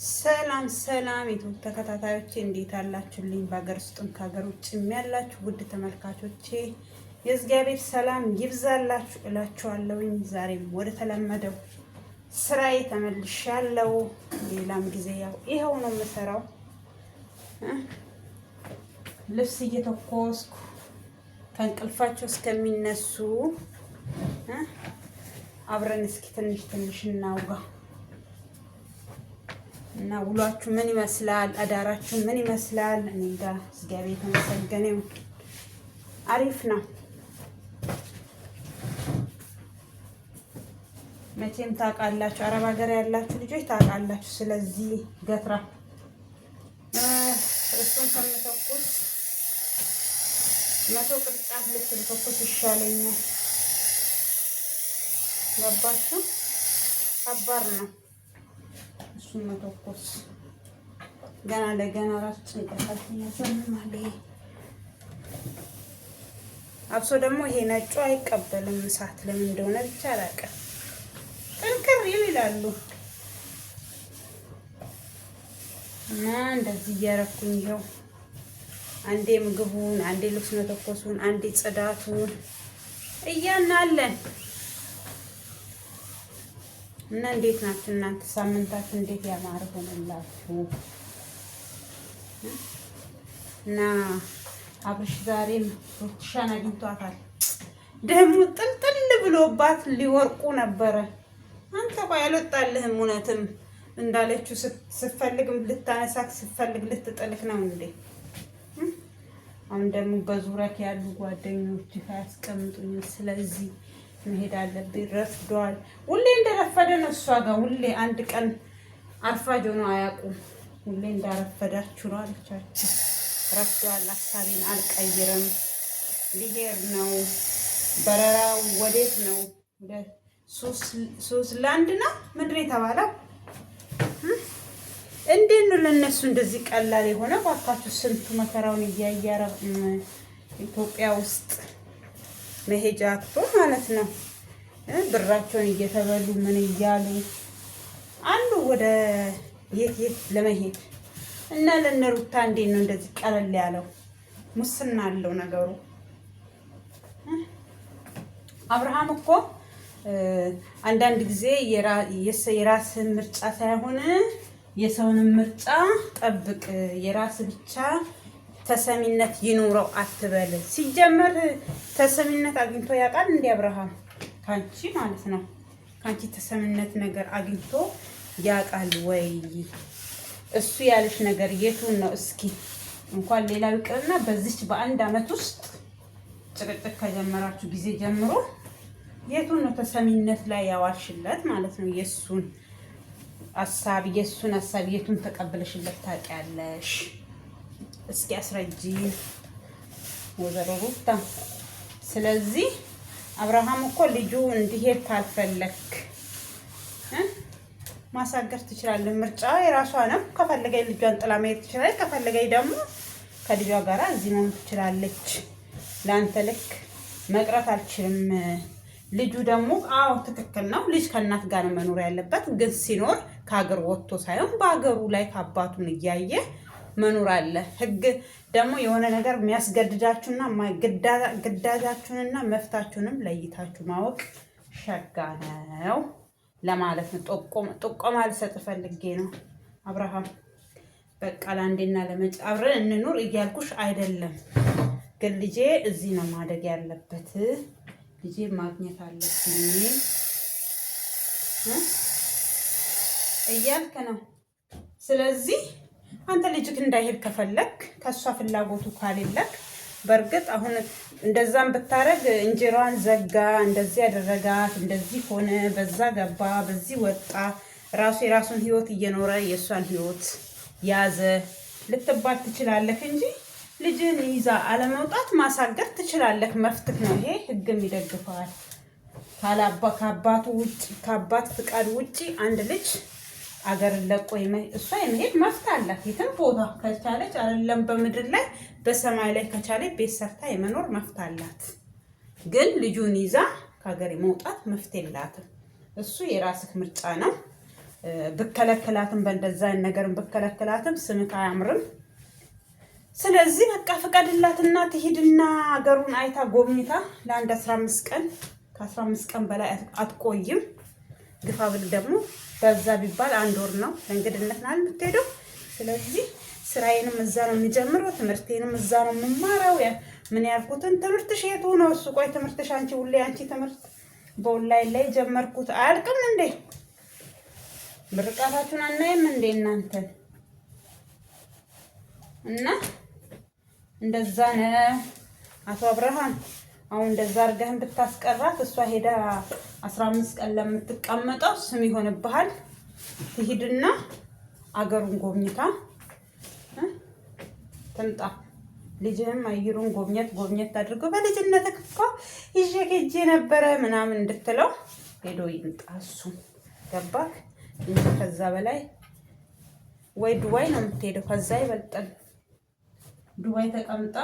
ሰላም ሰላም የዩቲዩብ ተከታታዮቼ እንዴት አላችሁልኝ? በሀገር ውስጥም ከሀገር ውጭም ያላችሁ ውድ ተመልካቾቼ የእግዚአብሔር ሰላም ይብዛላችሁ እላችኋለሁኝ። ዛሬም ወደ ተለመደው ስራዬ ተመልሻለሁ። ሌላም ጊዜ ያው ይኸው ነው የምሰራው፣ ልብስ እየተኮስኩ ከእንቅልፋቸው እስከሚነሱ አብረን እስኪ ትንሽ እናውጋ እና ውሏችሁ ምን ይመስላል? አዳራችሁ ምን ይመስላል? እኔ ጋር እግዚአብሔር የተመሰገነ ይሁን አሪፍ ነው። መቼም ታውቃላችሁ፣ አረብ ሀገር ያላችሁ ልጆች ታውቃላችሁ። ስለዚህ ገትራ እሱን ከምተኩስ 100 ቅርጫት ልብስ ብተኩስ ይሻለኛል። ገባችሁ? ከባድ ነው እሱን መተኮስ። ገና ለገና ራሱ ጭንቀታችን ያሰማል። አብሶ ደግሞ ይሄ ነጩ አይቀበልም እሳት፣ ለምን እንደሆነ ብቻ አላውቅም። ጥንክር ይላሉ እና እንደዚህ እያረኩኝ ይኸው አንዴ ምግቡን፣ አንዴ ልብስ መተኮሱን፣ አንዴ ጽዳቱን እያናለን እና እንዴት ናችሁ እናንተ? ሳምንታችሁ እንዴት ያማረ ሆነላችሁ? እና አብርሽ ዛሬም ሩትሻን አግኝቷታል። ደግሞ ጥልጥል ብሎባት ሊወርቁ ነበረ። አንተ ቆይ አልወጣልህም? እውነትም እንዳለችው ስትፈልግም ልታነሳክ ስትፈልግ ልትጥልክ ነው እንዴ? አሁን ደግሞ በዙሪያክ ያሉ ጓደኞች ያስቀምጡኝ። ስለዚህ መሄድ አለብኝ። ረፍዷል። ሁሌ እንደረፈደ ነው እሷ ጋር። ሁሌ አንድ ቀን አርፋጅ ሆኖ አያውቁም። ሁሌ እንዳረፈዳችሁ ነው አለቻችሁ። ረፍዷል። ሀሳቤን አልቀይርም። ሊሄድ ነው። በረራው ወዴት ነው? ወደ ስዊዘርላንድ ነው ምንድን ነው የተባለው? እንዴት ነው ለእነሱ እንደዚህ ቀላል የሆነ? ባካችሁ ስንቱ መከራውን እያያረ ኢትዮጵያ ውስጥ መሄጃ አጥቶ ማለት ነው። ብራቸውን እየተበሉ ምን እያሉ አሉ ወደ የት ለመሄድ እና ለነሩታ እንዴት ነው እንደዚህ ቀለል ያለው? ሙስና አለው ነገሩ። አብርሃም እኮ አንዳንድ ጊዜ የራስን ምርጫ ሳይሆን የሰውንም ምርጫ ጠብቅ፣ የራስ ብቻ ተሰሚነት ይኑረው አትበል። ሲጀመር ተሰሚነት አግኝቶ ያውቃል እንዴ አብርሃም? ካንቺ ማለት ነው። ካንቺ ተሰሚነት ነገር አግኝቶ ያውቃል ወይ? እሱ ያለሽ ነገር የቱን ነው? እስኪ እንኳን ሌላው ይቅርና በዚች በአንድ አመት ውስጥ ጭቅጭቅ ከጀመራችሁ ጊዜ ጀምሮ የቱን ነው ተሰሚነት ላይ ያዋልሽለት ማለት ነው? የሱን ሀሳብ የቱን ተቀበለሽለት ታውቂያለሽ? እስኪ አስረጂ ወዘሮ ሩታ። ስለዚህ አብርሃም እኮ ልጁ እንዲሄድ ካልፈለክ ማሳገር ትችላለህ። ምርጫ የራሷ ነው። ከፈለገኝ ልጇን ጥላ መሄድ ትችላለች። ከፈለገኝ ደግሞ ከልጇ ጋር እዚህ መሆን ትችላለች። ለአንተ ልክ መቅረት አልችልም። ልጁ ደግሞ አዎ ትክክል ነው። ልጅ ከእናት ጋር ነው መኖር ያለበት። ግን ሲኖር ከሀገር ወጥቶ ሳይሆን በሀገሩ ላይ ከአባቱን እያየ መኖር አለ። ህግ ደግሞ የሆነ ነገር የሚያስገድዳችሁና ግዳጃችሁንና መፍታችሁንም ለይታችሁ ማወቅ ሸጋ ነው ለማለት ነው። ጥቆማ ልሰጥ ፈልጌ ነው። አብርሃም በቃ ለአንዴና ለመጭ አብረን እንኑር እያልኩሽ አይደለም፣ ግን ልጄ እዚህ ነው ማደግ ያለበት። ልጄ ማግኘት አለብኝ እያልክ ነው። ስለዚህ አንተ ልጅክ እንዳይሄድ ከፈለክ ከሷ ፍላጎቱ ካሌለክ፣ በእርግጥ አሁን እንደዛም ብታረግ እንጀራዋን ዘጋ፣ እንደዚህ ያደረጋት፣ እንደዚህ ሆነ፣ በዛ ገባ፣ በዚህ ወጣ፣ ራሱ የራሱን ህይወት እየኖረ የእሷን ህይወት ያዘ ልትባል ትችላለክ እንጂ ልጅን ይዛ አለመውጣት ማሳገር ትችላለክ። መፍትህ ነው ይሄ፣ ህግም ይደግፈዋል። ከአባቱ ውጭ ከአባት ፍቃድ ውጪ አንድ ልጅ አገር ለቆ እሷ የመሄድ መፍት አላት። የትም ቦታ ከቻለች አይደለም በምድር ላይ በሰማይ ላይ ከቻለች ቤት ሰርታ የመኖር መፍት አላት። ግን ልጁን ይዛ ከሀገር መውጣት መፍት የላትም። እሱ የራስህ ምርጫ ነው። ብከለከላትም በእንደዛ አይነት ነገርም ብከለከላትም ስምክ አያምርም። ስለዚህ በቃ ፍቀድላትና ትሂድና አገሩን አይታ ጎብኝታ ለአንድ 15 ቀን ከ15 ቀን በላይ አትቆይም። ግፋ ብል ደግሞ በዛ ቢባል 1 ወር ነው ለእንግድነት ነው የምትሄደው። ስለዚህ ስራዬንም እዛ ነው የሚጀምረው፣ ትምህርቴንም እዛ ነው የምማረው። ምን ያልኩትን ትምህርትሽ የቱ ነው እሱ? ቆይ ትምህርትሽ አንቺ ሁሌ አንቺ ትምህርት በኦንላይን ላይ ጀመርኩት አያልቅም እንዴ? ምርቃታችሁን አናይም እንዴ እናንተን? እና እንደዛ ነው አቶ አብርሃም። አሁን እንደዛ አድርገህን ብታስቀራት እሷ ሄዳ 15 ቀን ለምትቀመጠው ስም ይሆንብሃል። ትሂድና አገሩን ጎብኝታ ትምጣ። ልጅህም አየሩን ጎብኘት አድርገው በልጅነትህ እኮ ይዤ ሄጄ ነበረ ምናምን እንድትለው ሄዶ ይምጣ እሱ። ገባህ? እንጂ ከዛ በላይ ወይ ዱባይ ነው የምትሄደው፣ ከዛ ይበልጣል። ዱባይ ተቀምጣ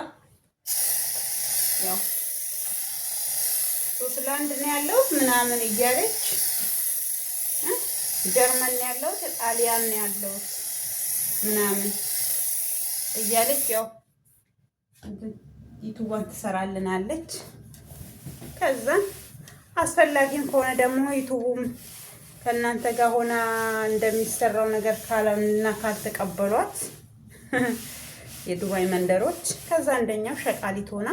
ያው ስዊዘርላንድ ነው ያለው ምናምን እያለች ጀርመን ነው ያለው ጣሊያን ነው ያለው ምናምን እያለች ያው ዩቲዩብን ትሰራልናለች። ከዛ አስፈላጊም ከሆነ ደግሞ ዩቲዩብም ከእናንተ ጋር ሆና እንደሚሰራው ነገር ካለና ካልተቀበሏት የዱባይ መንደሮች ከዛ አንደኛው ሸቃሊት ሆና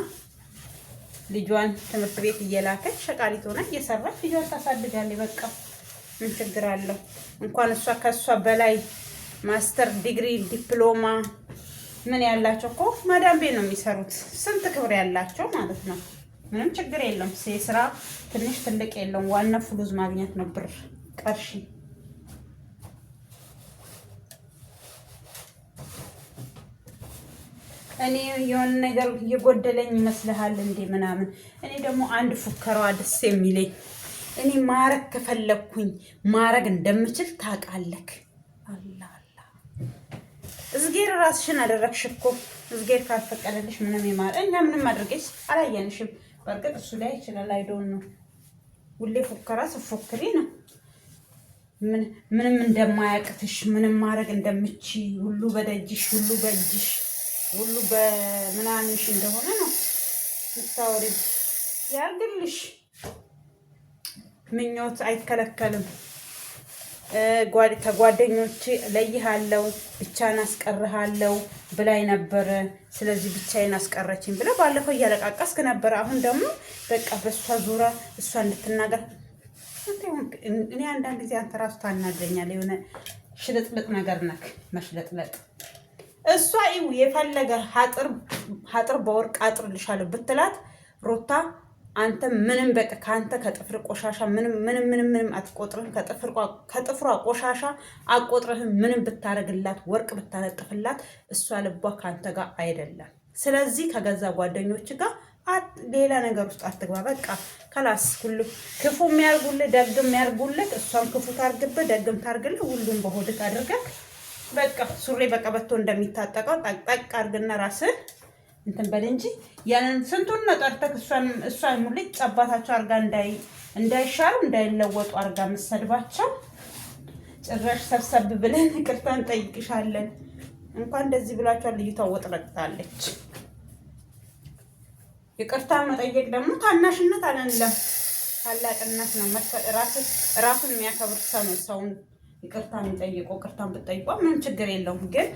ልጇን ትምህርት ቤት እየላከች ሸቃሊት ሆና እየሰራች ልጇን ታሳድጋለች። በቃ ምን ችግር አለው? እንኳን እሷ ከሷ በላይ ማስተር ዲግሪ ዲፕሎማ ምን ያላቸው እኮ ማዳም ቤት ነው የሚሰሩት። ስንት ክብር ያላቸው ማለት ነው። ምንም ችግር የለም። ስራ ትንሽ ትልቅ የለውም። ዋና ፍሉዝ ማግኘት ነው፣ ብር ቀርሺ። እኔ የሆነ ነገር እየጎደለኝ ይመስልሃል እንዴ ምናምን። እኔ ደግሞ አንድ ፉከራዋ ደስ የሚለኝ እኔ ማረግ ከፈለኩኝ ማረግ እንደምችል ታውቃለህ። አላህ እዝጌር ራስሽን አደረግሽ እኮ። እዝጌር ካልፈቀደልሽ ምንም እኛ ምንም አድርገሽ አላየንሽም። በርግጥ እሱ ላይ ይችላል አይዶን ነው። ሁሌ ፉከራ ስፎክሪ ነው። ምንም እንደማያቅትሽ ምንም ማድረግ እንደምቺ ሁሉ በደጅሽ ሁሉ በእጅሽ ሁሉ በምናምንሽ እንደሆነ ነው ምታወሪ። ያርግልሽ። ምኞት አይከለከልም። ከጓደኞቼ ለይሃለው ብቻን አስቀርሃለው ብላይ ነበረ። ስለዚህ ብቻዬን አስቀረችኝ ብለ ባለፈው እያለቃቀስክ ነበረ። አሁን ደግሞ በቃ በሷ ዙራ እሷ እንድትናገር እኔ አንዳንድ ጊዜ አንተ ራሱ ታናደኛለህ። የሆነ ሽልጥልጥ ነገር ነክ መሽለጥለጥ። እሷ ይው የፈለገ ሀጥር በወርቅ አጥርልሻለሁ ብትላት ሩታ አንተ ምንም በቃ ካንተ ከጥፍር ቆሻሻ ምንም አትቆጥርህም። ከጥፍሯ ቆሻሻ አቆጥርህም። ምንም ብታረግላት ወርቅ ብታነጥፍላት እሷ ልቧ ካንተ ጋር አይደለም። ስለዚህ ከገዛ ጓደኞች ጋር ሌላ ነገር ውስጥ አትግባ። በቃ ከላስ ሁሉ ክፉ የሚያርጉልህ ደግም የሚያርጉልህ፣ እሷም ክፉ ታርግብህ ደግም ታርግልህ። ሁሉም በሆድህ አድርገህ በቃ ሱሪ በቀበቶ እንደሚታጠቀው ጠቅጠቅ አርግና ራስህ እንትን በል እንጂ ያንን ስንቱን ነው ጠርተህ እሷን ሙልጭ አባታቸው አርጋ እንዳይሻሩ እንዳይለወጡ አርጋ መሰድባቸው። ጭራሽ ሰብሰብ ብለን ይቅርታ እንጠይቅሻለን እንኳን እንደዚህ ብላችኋል። ልጅቷ ወጥረጥታለች። ይቅርታ መጠየቅ ደግሞ ታናሽነት አይደለም ታላቅነት ነው። ራሱን የሚያከብር ሰው ነው ሰውን ይቅርታ የሚጠይቀው። ይቅርታን ብትጠይቋ ምንም ችግር የለውም። ግን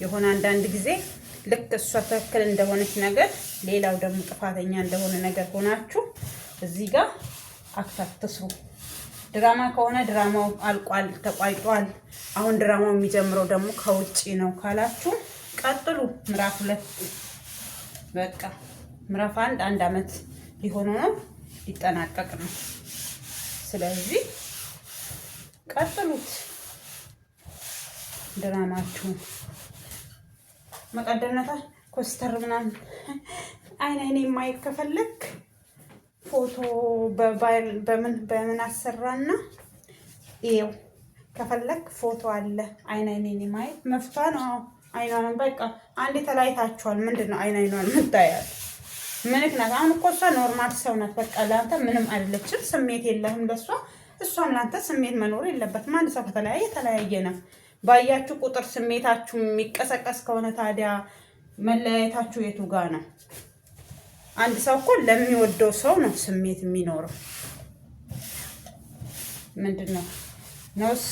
የሆነ አንዳንድ ጊዜ ልክ እሷ ትክክል እንደሆነች ነገር ሌላው ደግሞ ጥፋተኛ እንደሆነ ነገር ሆናችሁ እዚህ ጋር አክታት ትስሩ። ድራማ ከሆነ ድራማው አልቋል፣ ተቋይጧል። አሁን ድራማው የሚጀምረው ደግሞ ከውጪ ነው ካላችሁ ቀጥሉ። ምዕራፍ 2 በቃ ምዕራፍ 1 ዓመት ሊሆነው ነው ሊጠናቀቅ ነው። ስለዚህ ቀጥሉት ድራማችሁ። መቀደነታ ኮስተር ምናምን አይኔ ማየት ከፈለክ ፎቶ በምን አሰራና ይኸው ከፈለክ ፎቶ አለ። አይኔ ማየት መፍቷ ነው። አይኗን በቃ አንዴ ተለያይታችኋል። ምንድነው አይኗን ምታያል? ምንክ ናት? አሁን እኮ እሷ ኖርማል ሰው ናት። በቃ ለአንተ ምንም አይደለችም። ስሜት የለህም ለሷ። እሷም ላንተ ስሜት መኖር የለበትም። አንድ ሰው ከተለያየ የተለያየ ነው። ባያችሁ ቁጥር ስሜታችሁ የሚቀሰቀስ ከሆነ ታዲያ መለያየታችሁ የቱ ጋር ነው? አንድ ሰው እኮ ለሚወደው ሰው ነው ስሜት የሚኖረው። ምንድን ነው ነውስ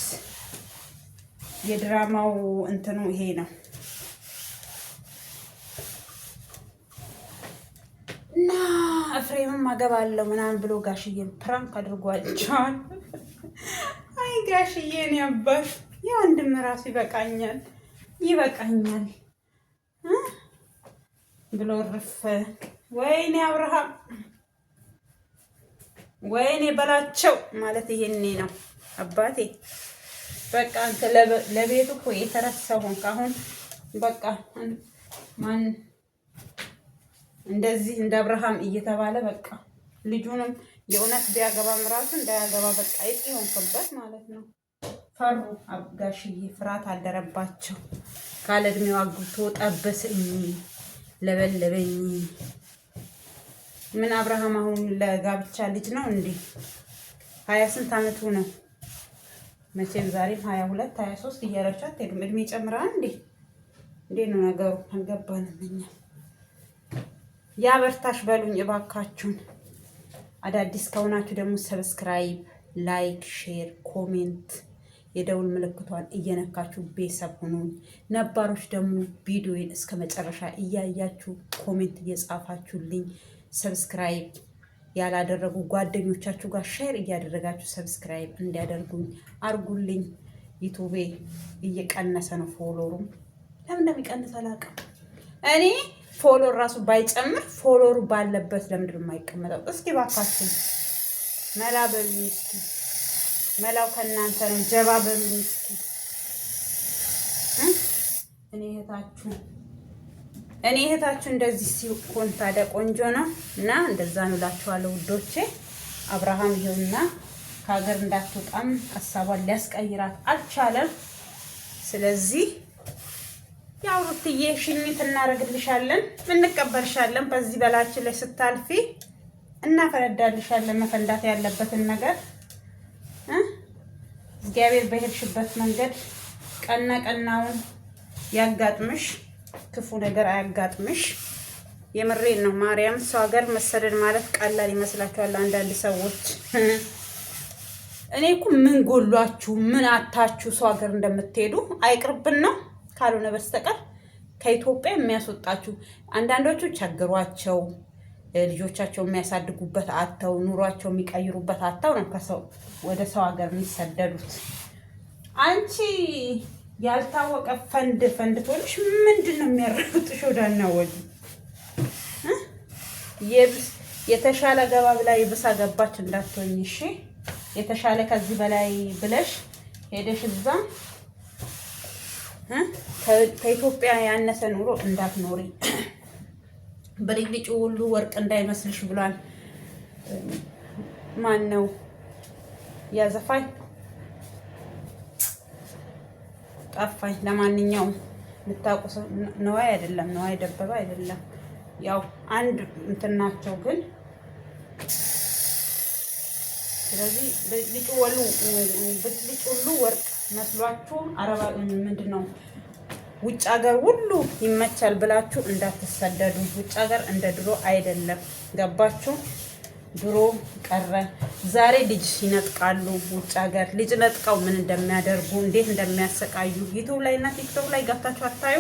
የድራማው እንትኑ ይሄ ነው። እና ኤፍሬምም አገባለሁ ምናምን ብሎ ጋሽዬን ፕራንክ አድርጓቸዋል። አይ ጋሽዬን ያባሽ የወንድም ራሱ ይበቃኛል ብሎ ርፍ። ወይኔ አብርሃም ወይኔ በላቸው ማለት ይሄኔ ነው አባቴ። በቃ አንተ ለቤቱ እኮ የተረሳው ሆንክ። አሁን በቃ ማን እንደዚህ እንደ አብርሃም እየተባለ በቃ ልጁንም የእውነት ቢያገባም ራሱ እንዳያገባ በቃ ይሆንክበት ማለት ነው። ፈሩ ጋሽዬ፣ ፍርሃት አደረባቸው። ካለ እድሜው አግብቶ ጠበሰኝ ለበለበኝ። ምን አብርሃም አሁን ለጋብቻ ልጅ ነው እንዴ? 20 ስንት አመቱ ነው? መቼም ዛሬም 22 23 እያረቻት ሄዱም እድሜ ጨምራ እንዴ? እንዴት ነው ነገሩ? አልገባንም እኛ። ያ በርታሽ በሉኝ እባካችሁን። አዳዲስ ከሆናችሁ ደግሞ ሰብስክራይብ፣ ላይክ፣ ሼር፣ ኮሜንት የደውል ምልክቷን እየነካችሁ ቤተሰብ ሁኑኝ። ነባሮች ደግሞ ቪዲዮን እስከ መጨረሻ እያያችሁ ኮሜንት እየጻፋችሁልኝ ሰብስክራይብ ያላደረጉ ጓደኞቻችሁ ጋር ሼር እያደረጋችሁ ሰብስክራይብ እንዲያደርጉኝ አርጉልኝ። ዩቲዩብ እየቀነሰ ነው ፎሎሩም። ለምን እንደሚቀንስ አላውቅም። እኔ ፎሎር ራሱ ባይጨምር ፎሎሩ ባለበት ለምንድን ነው የማይቀመጠው? እስኪ ባካችሁ መላ በሉኝ እስኪ። መላው ከእናንተ ነው። ጀባ በሉኝ እስኪ። እኔ እህታችሁ እንደዚህ ሲሆን ታዲያ ቆንጆ ነው እና እንደዛ ነው እላችኋለሁ ውዶቼ። አብርሃም ይኸውና ከሀገር እንዳትወጣም ሀሳቧን ሊያስቀይራት አልቻለም። ስለዚህ ያው ሩትዬ ሽኝት እናደርግልሻለን፣ እንቀበልሻለን። በዚህ በላችን ላይ ስታልፊ እናፈነዳልሻለን መፈንዳት ያለበትን ነገር። እግዚአብሔር በሄድሽበት መንገድ ቀና ቀናውን ያጋጥምሽ፣ ክፉ ነገር አያጋጥምሽ። የምሬን ነው ማርያም። ሰው ሀገር መሰደድ ማለት ቀላል ይመስላችኋል አንዳንድ ሰዎች። እኔ እኮ ምን ጎሏችሁ ምን አታችሁ ሰው ሀገር እንደምትሄዱ አይቅርብን ነው ካልሆነ በስተቀር ከኢትዮጵያ የሚያስወጣችሁ። አንዳንዶቹ ቸግሯቸው ልጆቻቸው የሚያሳድጉበት አተው ኑሯቸው የሚቀይሩበት አተው ነው ከሰው ወደ ሰው ሀገር የሚሰደዱት። አንቺ ያልታወቀ ፈንድ ቶልሽ ምንድን ነው የሚያረጉትሽ? ወዳና ወዲ የተሻለ ገባ ብላ ይብሳ ገባች እንዳትሆኝ እሺ። የተሻለ ከዚህ በላይ ብለሽ ሄደሽ እዛ ከኢትዮጵያ ያነሰ ኑሮ እንዳትኖሪ። ብልጭልጩ ሁሉ ወርቅ እንዳይመስልሽ ብሏል። ማን ነው ያዘፋኝ? ጠፋኝ። ለማንኛውም ልታውቁ ነዋይ አይደለም፣ ነዋይ ደበበ አይደለም። ያው አንድ እንትን ናቸው ግን ስለዚህ ብልጭ ሁሉ ወርቅ መስሏችሁ አረባ ምንድን ነው ውጭ ሀገር ሁሉ ይመቻል ብላችሁ እንዳትሰደዱ። ውጭ ሀገር እንደ ድሮ አይደለም። ገባችሁ? ድሮ ቀረ። ዛሬ ልጅ ይነጥቃሉ። ውጭ ሀገር ልጅ ነጥቀው ምን እንደሚያደርጉ እንዴት እንደሚያሰቃዩ ዩቲዩብ ላይ እና ቲክቶክ ላይ ገብታችሁ አታዩ?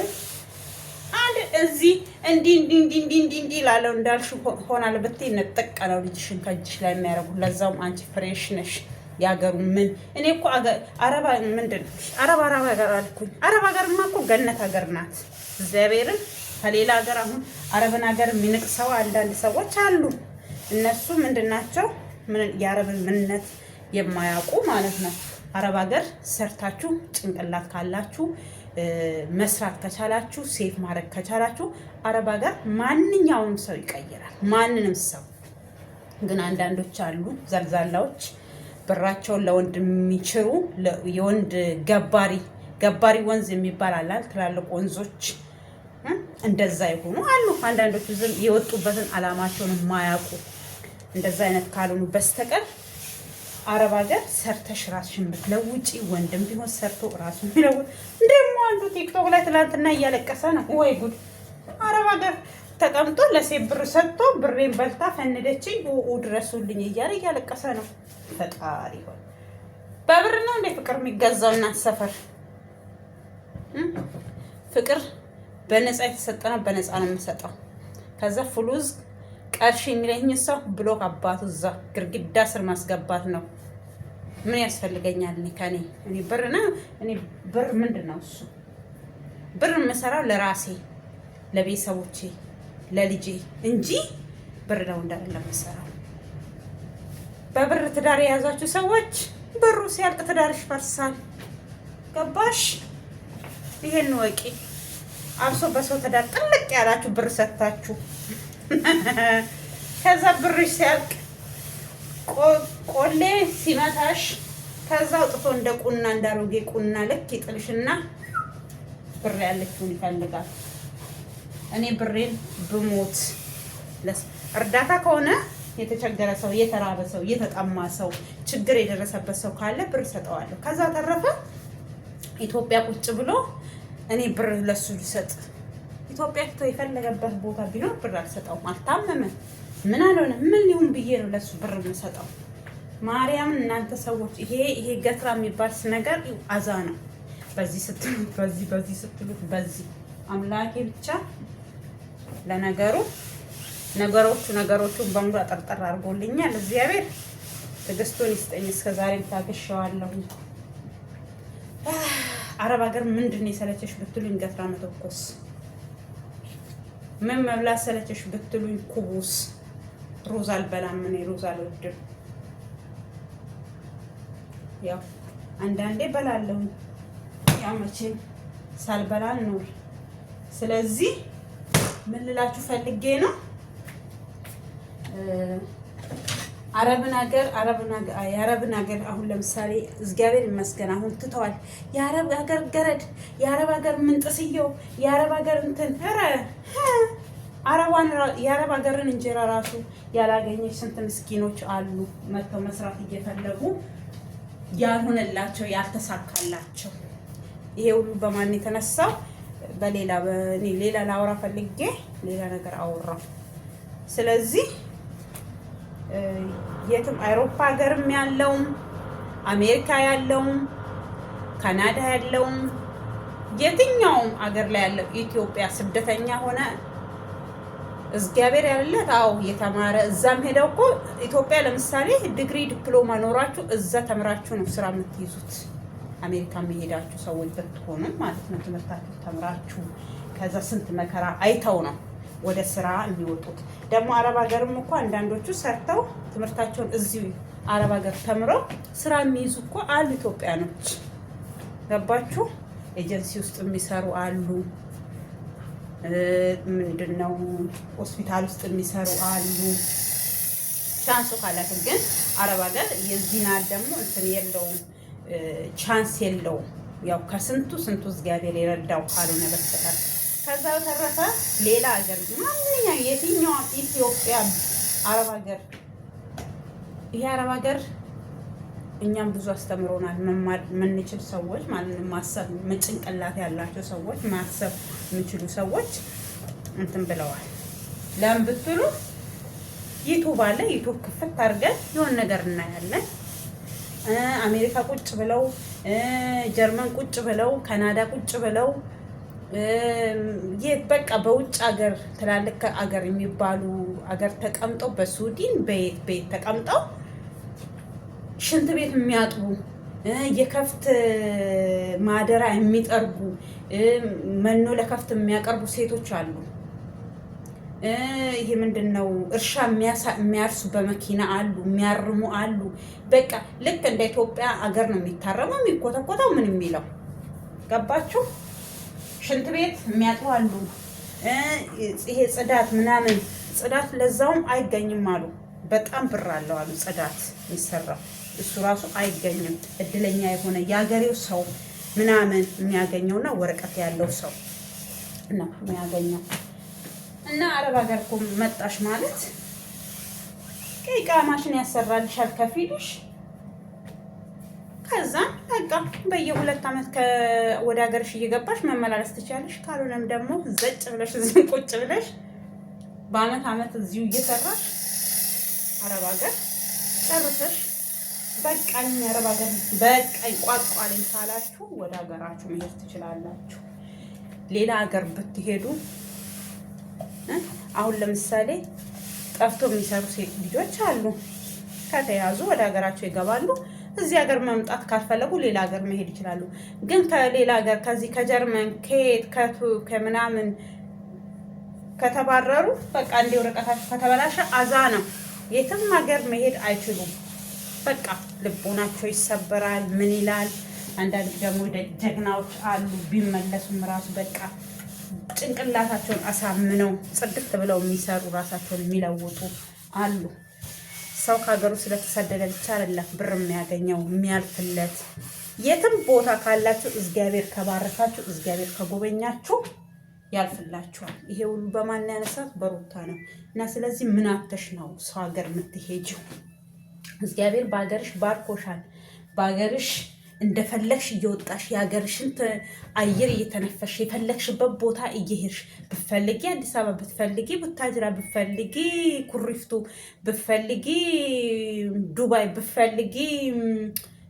አንድ እዚህ እንዲህ ላለው እንዳልሽ ሆናል ብትይ ነጠቀ ነው ልጅሽን ከእጅሽ ላይ የሚያደርጉ። ለዛውም አንቺ ፍሬሽ ነሽ። ያገሩ ምን እኔ እኮ አረባ ምንድን አረብ ሀገር አልኩኝ። አረብ ሀገርማ እኮ ገነት ሀገር ናት። እግዚአብሔርን ከሌላ ሀገር አሁን አረብን ሀገር የሚንቅ ሰው አንዳንድ ሰዎች አሉ። እነሱ ምንድን ናቸው? የአረብን ምንነት የማያውቁ ማለት ነው። አረብ ሀገር ሰርታችሁ ጭንቅላት ካላችሁ መስራት ከቻላችሁ ሴፍ ማድረግ ከቻላችሁ አረብ ሀገር ማንኛውንም ሰው ይቀይራል። ማንንም ሰው ግን አንዳንዶች አሉ ዘልዛላዎች ብራቸውን ለወንድ የሚችሩ የወንድ ገባሪ ወንዝ የሚባል አላል ትላልቅ ወንዞች እንደዛ ይሆኑ አሉ። አንዳንዶቹ ዝም የወጡበትን አላማቸውን የማያውቁ እንደዛ አይነት ካልሆኑ በስተቀር አረብ ሀገር ሰርተሽ ራስሽን ብትለውጪ ወንድም ቢሆን ሰርቶ ራሱን ቢለውጥ። ደግሞ አንዱ ቲክቶክ ላይ ትላንትና እያለቀሰ ነው። ወይ ጉድ! አረብ ሀገር ተቀምጦ ለሴት ብር ሰጥቶ ብሬን በልታ ፈነደችኝ ድረሱልኝ እያለ እያለቀሰ ነው። ፈጣሪ ሆይ በብር ነው እንዴ ፍቅር የሚገዛው? እናት ሰፈር ፍቅር በነፃ የተሰጠ ነው። በነፃ ነው የምሰጠው። ከዛ ፍሉዝ ቀርሽ የሚለኝ ሰው ብሎክ አባቱ እዛ ግርግዳ ስር ማስገባት ነው። ምን ያስፈልገኛል? እኔ ብር ነው። እኔ ብር ምንድን ነው እሱ? ብር የምሰራው ለራሴ ለቤተሰቦቼ ለልጄ እንጂ ብር ነው እንዳለ የምሰራው። በብር ትዳር የያዛችሁ ሰዎች ብሩ ሲያልቅ ትዳርሽ ፈርሳል። ገባሽ? ይሄን ወቂ። አብሶ በሰው ትዳር ጥልቅ ያላችሁ ብር ሰጥታችሁ ከዛ ብርሽ ሲያልቅ ቆሌ ሲመታሽ ከዛ አውጥቶ እንደ ቁና እንዳሮጌ ቁና ልክ ይጥልሽና ብር ያለችውን ይፈልጋል። እኔ ብሬን ብሞት እርዳታ ከሆነ የተቸገረ ሰው፣ የተራበ ሰው፣ የተጠማ ሰው፣ ችግር የደረሰበት ሰው ካለ ብር ሰጠዋለሁ። ከዛ ተረፈ ኢትዮጵያ ቁጭ ብሎ እኔ ብር ለሱ ልሰጥ ኢትዮጵያ የፈለገበት ቦታ ቢኖር ብር አልሰጠውም። አልታመመ ምን አልሆነ ምን ሊሆን ብዬ ነው ለሱ ብር የምሰጠው? ማርያም እናንተ ሰዎች ይሄ ገትራ የሚባል ነገር አዛ ነው። በዚህ ስትሉት በዚህ ስትሉት በዚህ አምላኬ ብቻ ለነገሩ ነገሮቹን በሙሉ አጠርጠር አድርጎልኛል። እግዚአብሔር ትዕግስቱን ይስጠኝ። እስከዛሬም ታግሼዋለሁ። አረብ ሀገር ምንድን ነው የሰለቸሽ ብትሉኝ ገትራ መተኮስ፣ ምን መብላት ሰለቸሽ ብትሉኝ ኩቡስ። ሩዝ አልበላም እኔ ሩዝ አልወድም። ያው አንዳንዴ በላለሁ፣ ያው መቼም ሳልበላ ኑር። ስለዚህ ምን ልላችሁ ፈልጌ ነው የአረብን ሀገር አሁን ለምሳሌ እግዚአብሔር ይመስገን አሁን ትተዋል። የአረብ ሀገር ገረድ፣ የአረብ ሀገር ምንጥስየው፣ የአረብ ሀገር እንትን የአረብ ሀገርን እንጀራ ራሱ ያላገኘች ስንት ምስኪኖች አሉ መጥተው መስራት እየፈለጉ ያልሆነላቸው ያልተሳካላቸው። ይሄ ሁሉ በማን የተነሳው? ሌላ ላውራ ፈልጌ ሌላ ነገር አወራው። ስለዚህ የትም አውሮፓ ሀገርም ያለውም አሜሪካ ያለውም ካናዳ ያለውም የትኛውም ሀገር ላይ ያለው ኢትዮጵያ ስደተኛ ሆነ እግዚአብሔር ያለለት የተማረ እዛም ሄደው እኮ ኢትዮጵያ ለምሳሌ ዲግሪ ዲፕሎማ ኖራችሁ እዛ ተምራችሁ ነው ስራ የምትይዙት። አሜሪካ የሚሄዳችሁ ሰዎች ብትሆኑ ማለት ነው ትምህርታችሁ ተምራችሁ ከዛ ስንት መከራ አይተው ነው ወደ ስራ የሚወጡት። ደግሞ አረብ ሀገርም እኮ አንዳንዶቹ ሰርተው ትምህርታቸውን እዚሁ አረብ ሀገር ተምረው ስራ የሚይዙ እኮ አሉ ኢትዮጵያኖች። ገባችሁ? ኤጀንሲ ውስጥ የሚሰሩ አሉ። ምንድነው ሆስፒታል ውስጥ የሚሰሩ አሉ። ቻንሱ ካላችሁ ግን አረብ ሀገር የዚህና ደግሞ እንትን የለውም፣ ቻንስ የለውም። ያው ከስንቱ እግዚአብሔር የረዳው ካልሆነ በስተቀር። ከዛ በተረፈ ሌላ ሀገር ማንኛውም የትኛው ኢትዮጵያ አረብ ሀገር ይሄ አረብ ሀገር እኛም ብዙ አስተምሮናል። መማር የምንችል ሰዎች ማለት ነው፣ ማሰብ ጭንቅላት ያላቸው ሰዎች፣ ማሰብ የሚችሉ ሰዎች እንትን ብለዋል። ለምን ብትሉ ዩቱብ አለ። ዩቱብ ክፍት አድርገን የሆነ ነገር እናያለን። አሜሪካ ቁጭ ብለው፣ ጀርመን ቁጭ ብለው፣ ካናዳ ቁጭ ብለው በቃ በውጭ ሀገር ትላልቅ ሀገር የሚባሉ ሀገር ተቀምጠው በሱዲን ቤት ተቀምጠው ሽንት ቤት የሚያጥቡ የከፍት ማደራ የሚጠርጉ መኖ ለከፍት የሚያቀርቡ ሴቶች አሉ። ይሄ ምንድነው እርሻ የሚያርሱ በመኪና አሉ፣ የሚያርሙ አሉ። በቃ ልክ እንደ ኢትዮጵያ ሀገር ነው የሚታረመው የሚኮተኮተው ምን የሚለው ገባችሁ? ሽንት ቤት የሚያጥቡ አሉ። ይሄ ጽዳት ምናምን ጽዳት ለዛውም አይገኝም አሉ። በጣም ብር አለው አሉ ጽዳት የሚሰራው እሱ ራሱ አይገኝም። እድለኛ የሆነ የሀገሬው ሰው ምናምን የሚያገኘውና ወረቀት ያለው ሰው ነው የሚያገኘው። እና አረብ ሀገር እኮ መጣሽ ማለት ቃማሽን ያሰራልሻል ከፊልሽ። ከዛ በቃ በየ2 ዓመት ወደ ሀገርሽ እየገባሽ መመላለስ ትችያለሽ። ካልሆነም ደግሞ ዘጭ ብለሽ እዚህ ቁጭ ብለሽ በአመት እዚሁ እየሰራሽ አረብ ሀገር ጨርሰሽ በቃኝ አረብ ሀገር በቃኝ ቋጥቋለኝ ካላችሁ ወደ ሀገራችሁ መሄድ ትችላላችሁ። ሌላ ሀገር ብትሄዱ አሁን ለምሳሌ ጠፍቶ የሚሰሩ ሴት ልጆች አሉ። ከተያዙ ወደ ሀገራቸው ይገባሉ። እዚህ ሀገር መምጣት ካልፈለጉ ሌላ ሀገር መሄድ ይችላሉ። ግን ከሌላ ሀገር ከዚህ ከጀርመን ከምናምን ከተባረሩ በቃ እንደ ወረቀታቸው ከተበላሸ አዛ ነው። የትም ሀገር መሄድ አይችሉም። በቃ ልቦናቸው ይሰበራል። ምን ይላል። አንዳንድ ደግሞ ጀግናዎች አሉ ቢመለሱም ራሱ በቃ ጭንቅላታቸውን አሳምነው ጽድት ብለው የሚሰሩ ራሳቸውን የሚለውጡ አሉ። ሰው ከሀገሩ ስለተሰደደ ብቻ አይደለም ብር የሚያገኘው የሚያልፍለት። የትም ቦታ ካላችሁ እግዚአብሔር ከባረካችሁ፣ እግዚአብሔር ከጎበኛችሁ ያልፍላችኋል። ይሄ ሁሉ በማን ያነሳት? በሩታ ነው። እና ስለዚህ ምን አተሽ ነው ሰው ሀገር የምትሄጂው? እግዚአብሔር በሀገርሽ ባርኮሻል። በሀገርሽ እንደፈለግሽ እየወጣሽ የሀገርሽን አየር እየተነፈሽ የፈለግሽበት ቦታ እየሄድሽ ብትፈልጊ አዲስ አበባ ብትፈልጊ ቡታጅራ ብትፈልጊ ኩሪፍቱ ብትፈልጊ ዱባይ ብትፈልጊ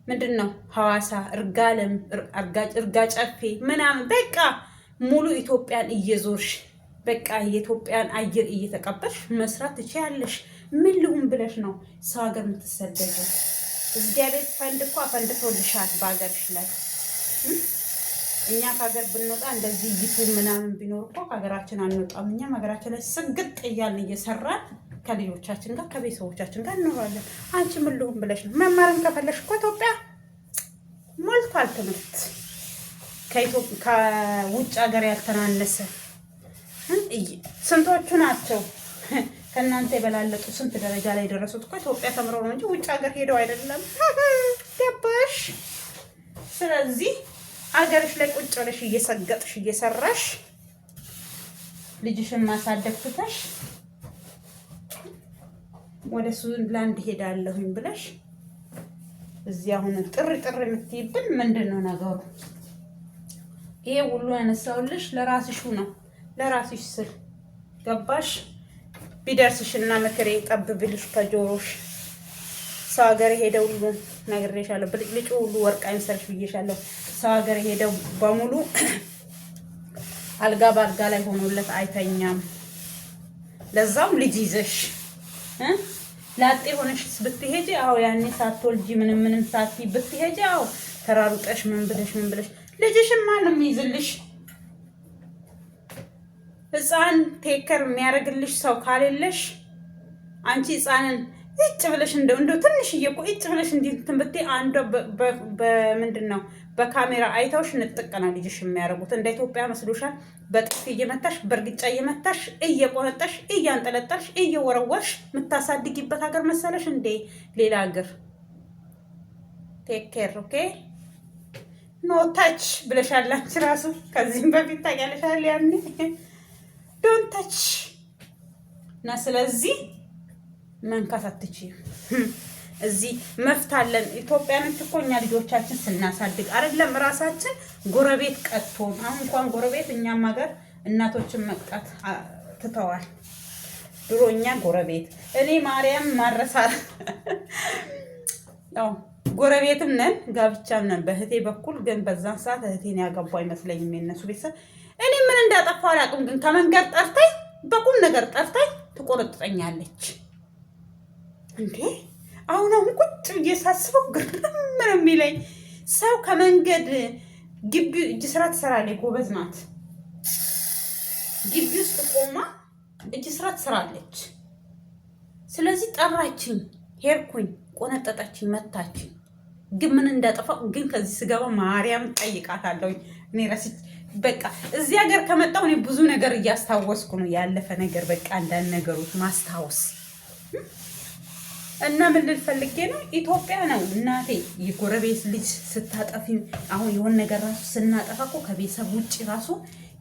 ምንድን ነው ሐዋሳ እርጋለም እርጋ ጨፌ ምናምን በቃ ሙሉ ኢትዮጵያን እየዞርሽ በቃ የኢትዮጵያን አየር እየተቀበልሽ መስራት ትችያለሽ። ምን ልሁን ብለሽ ነው ሰው ሀገር የምትሰደጂው? እግዚአብሔር ፈንድ እኮ አፈንድቶልሻል በሀገርሽ ላይ። እኛ ከሀገር ብንወጣ እንደዚህ ይቱ ምናምን ቢኖር እኮ ከሀገራችን አንወጣም። እኛም ሀገራችን ላይ ስግጥ እያልን እየሰራን ከልጆቻችን ጋር ከቤተሰቦቻችን ጋር እንኖራለን። አንቺ ምን ልሁን ብለሽ ነው? መማርም ከፈለሽ እኮ ኢትዮጵያ ሞልቷል ትምህርት ከውጭ ሀገር ያልተናነሰ። ስንቶቹ ናቸው ከእናንተ የበላለጡ ስንት ደረጃ ላይ የደረሱት እኮ ኢትዮጵያ ተምረው ነው እንጂ ውጭ ሀገር ሄደው አይደለም። ገባሽ? ስለዚህ አገርሽ ላይ ቁጭ ብለሽ እየሰገጥሽ እየሰራሽ ልጅሽን ማሳደግ ትተሽ ወደ ሱዳን ሄዳለሁኝ ብለሽ እዚህ አሁን ጥሪ የምትይብን ምንድን ነው ነገሩ? ይሄ ሁሉ ያነሳውልሽ ለራስሽ ነው፣ ለራስሽ ስል ገባሽ? ቢደርስሽና ምክሬ ጠብ ብልሽ ከጆሮሽ ሰው ሀገር ሄደው ሁሉ ነግሬሻለሁ። ብልጭልጩ ሁሉ ወርቅ አይምሰርሽ ብዬሻለሁ። ሰው ሀገር ሄደው በሙሉ አልጋ በአልጋ ላይ ሆኖለት አይተኛም። ለዛም ልጅ ይዘሽ ላጤ ሆነሽ ብትሄጂ አዎ ያኔ ሳትወልጂ ምንም ሳትይ ብትሄጂ አዎ ተራሩጠሽ ምን ብለሽ ልጅሽን ማንም ይዝልሽ? ህፃን ቴከር የሚያደርግልሽ ሰው ካሌለሽ አንቺ ህፃንን እጭ ብለሽ እንደው ትንሽዬ እኮ እጭ ብለሽ እንዲህ እንትን ብትይ አንዷ በምንድን ነው በካሜራ አይተውሽ ንጥቅ ነው ልጅሽ የሚያደርጉት። እንደ ኢትዮጵያ መስሎሻል? በጥፊ እየመታሽ በእርግጫ እየመታሽ እየቆነጠሽ እያንጠለጠልሽ እየወረወርሽ የምታሳድጊበት ሀገር መሰለሽ እንዴ? ሌላ ሀገር ቴኬር ኦኬ ኖ ታች ብለሻላችሁ ራሱ ከዚህም በፊት ታውቂያለሽ ያኔ ዶንት ታች እና ስለዚህ መንካት አትችይም። እዚህ መፍታለን ኢትዮጵያኖች እኮ እኛ ልጆቻችን ስናሳድግ አይደለም ራሳችን ጎረቤት ቀጥቶን። አሁን እንኳን ጎረቤት እኛም ሀገር እናቶችን መቅጣት ትተዋል። ድሮ እኛ ጎረቤት እኔ ማርያም ማረሳ ያው ጎረቤትም ነን ጋብቻም ነን በእህቴ በኩል ግን በዛን ሰዓት እህቴን ያገቡ አይመስለኝም የነሱ ቤተሰብ። እኔ ምን እንዳጠፋው አላውቅም፣ ግን ከመንገድ ጠርታኝ በቁም ነገር ጠርታኝ ትቆረጥጠኛለች እንዴ። አሁን ቁጭ ብዬ ሳስበው ግርም ነው የሚለኝ። ሰው ከመንገድ ግቢ እጅ ስራ ትሰራለች፣ ጎበዝ ናት። ግቢ ውስጥ ቆማ እጅ ስራ ትሰራለች። ስለዚህ ጠራችኝ፣ ሄድኩኝ፣ ቆነጠጠችኝ፣ መታችኝ። ግን ምን እንዳጠፋው ግን ከዚህ ስገባ ማርያም ጠይቃታለሁ። እኔ ረስቼ በቃ እዚህ ሀገር ከመጣሁ እኔ ብዙ ነገር እያስታወስኩ ነው፣ ያለፈ ነገር በቃ አንዳንድ ነገሮች ማስታወስ እና ምን ልል ፈልጌ ነው፣ ኢትዮጵያ ነው እናቴ። የጎረቤት ልጅ ስታጠፊ አሁን የሆነ ነገር ራሱ ስናጠፋ እኮ ከቤተሰብ ውጭ ራሱ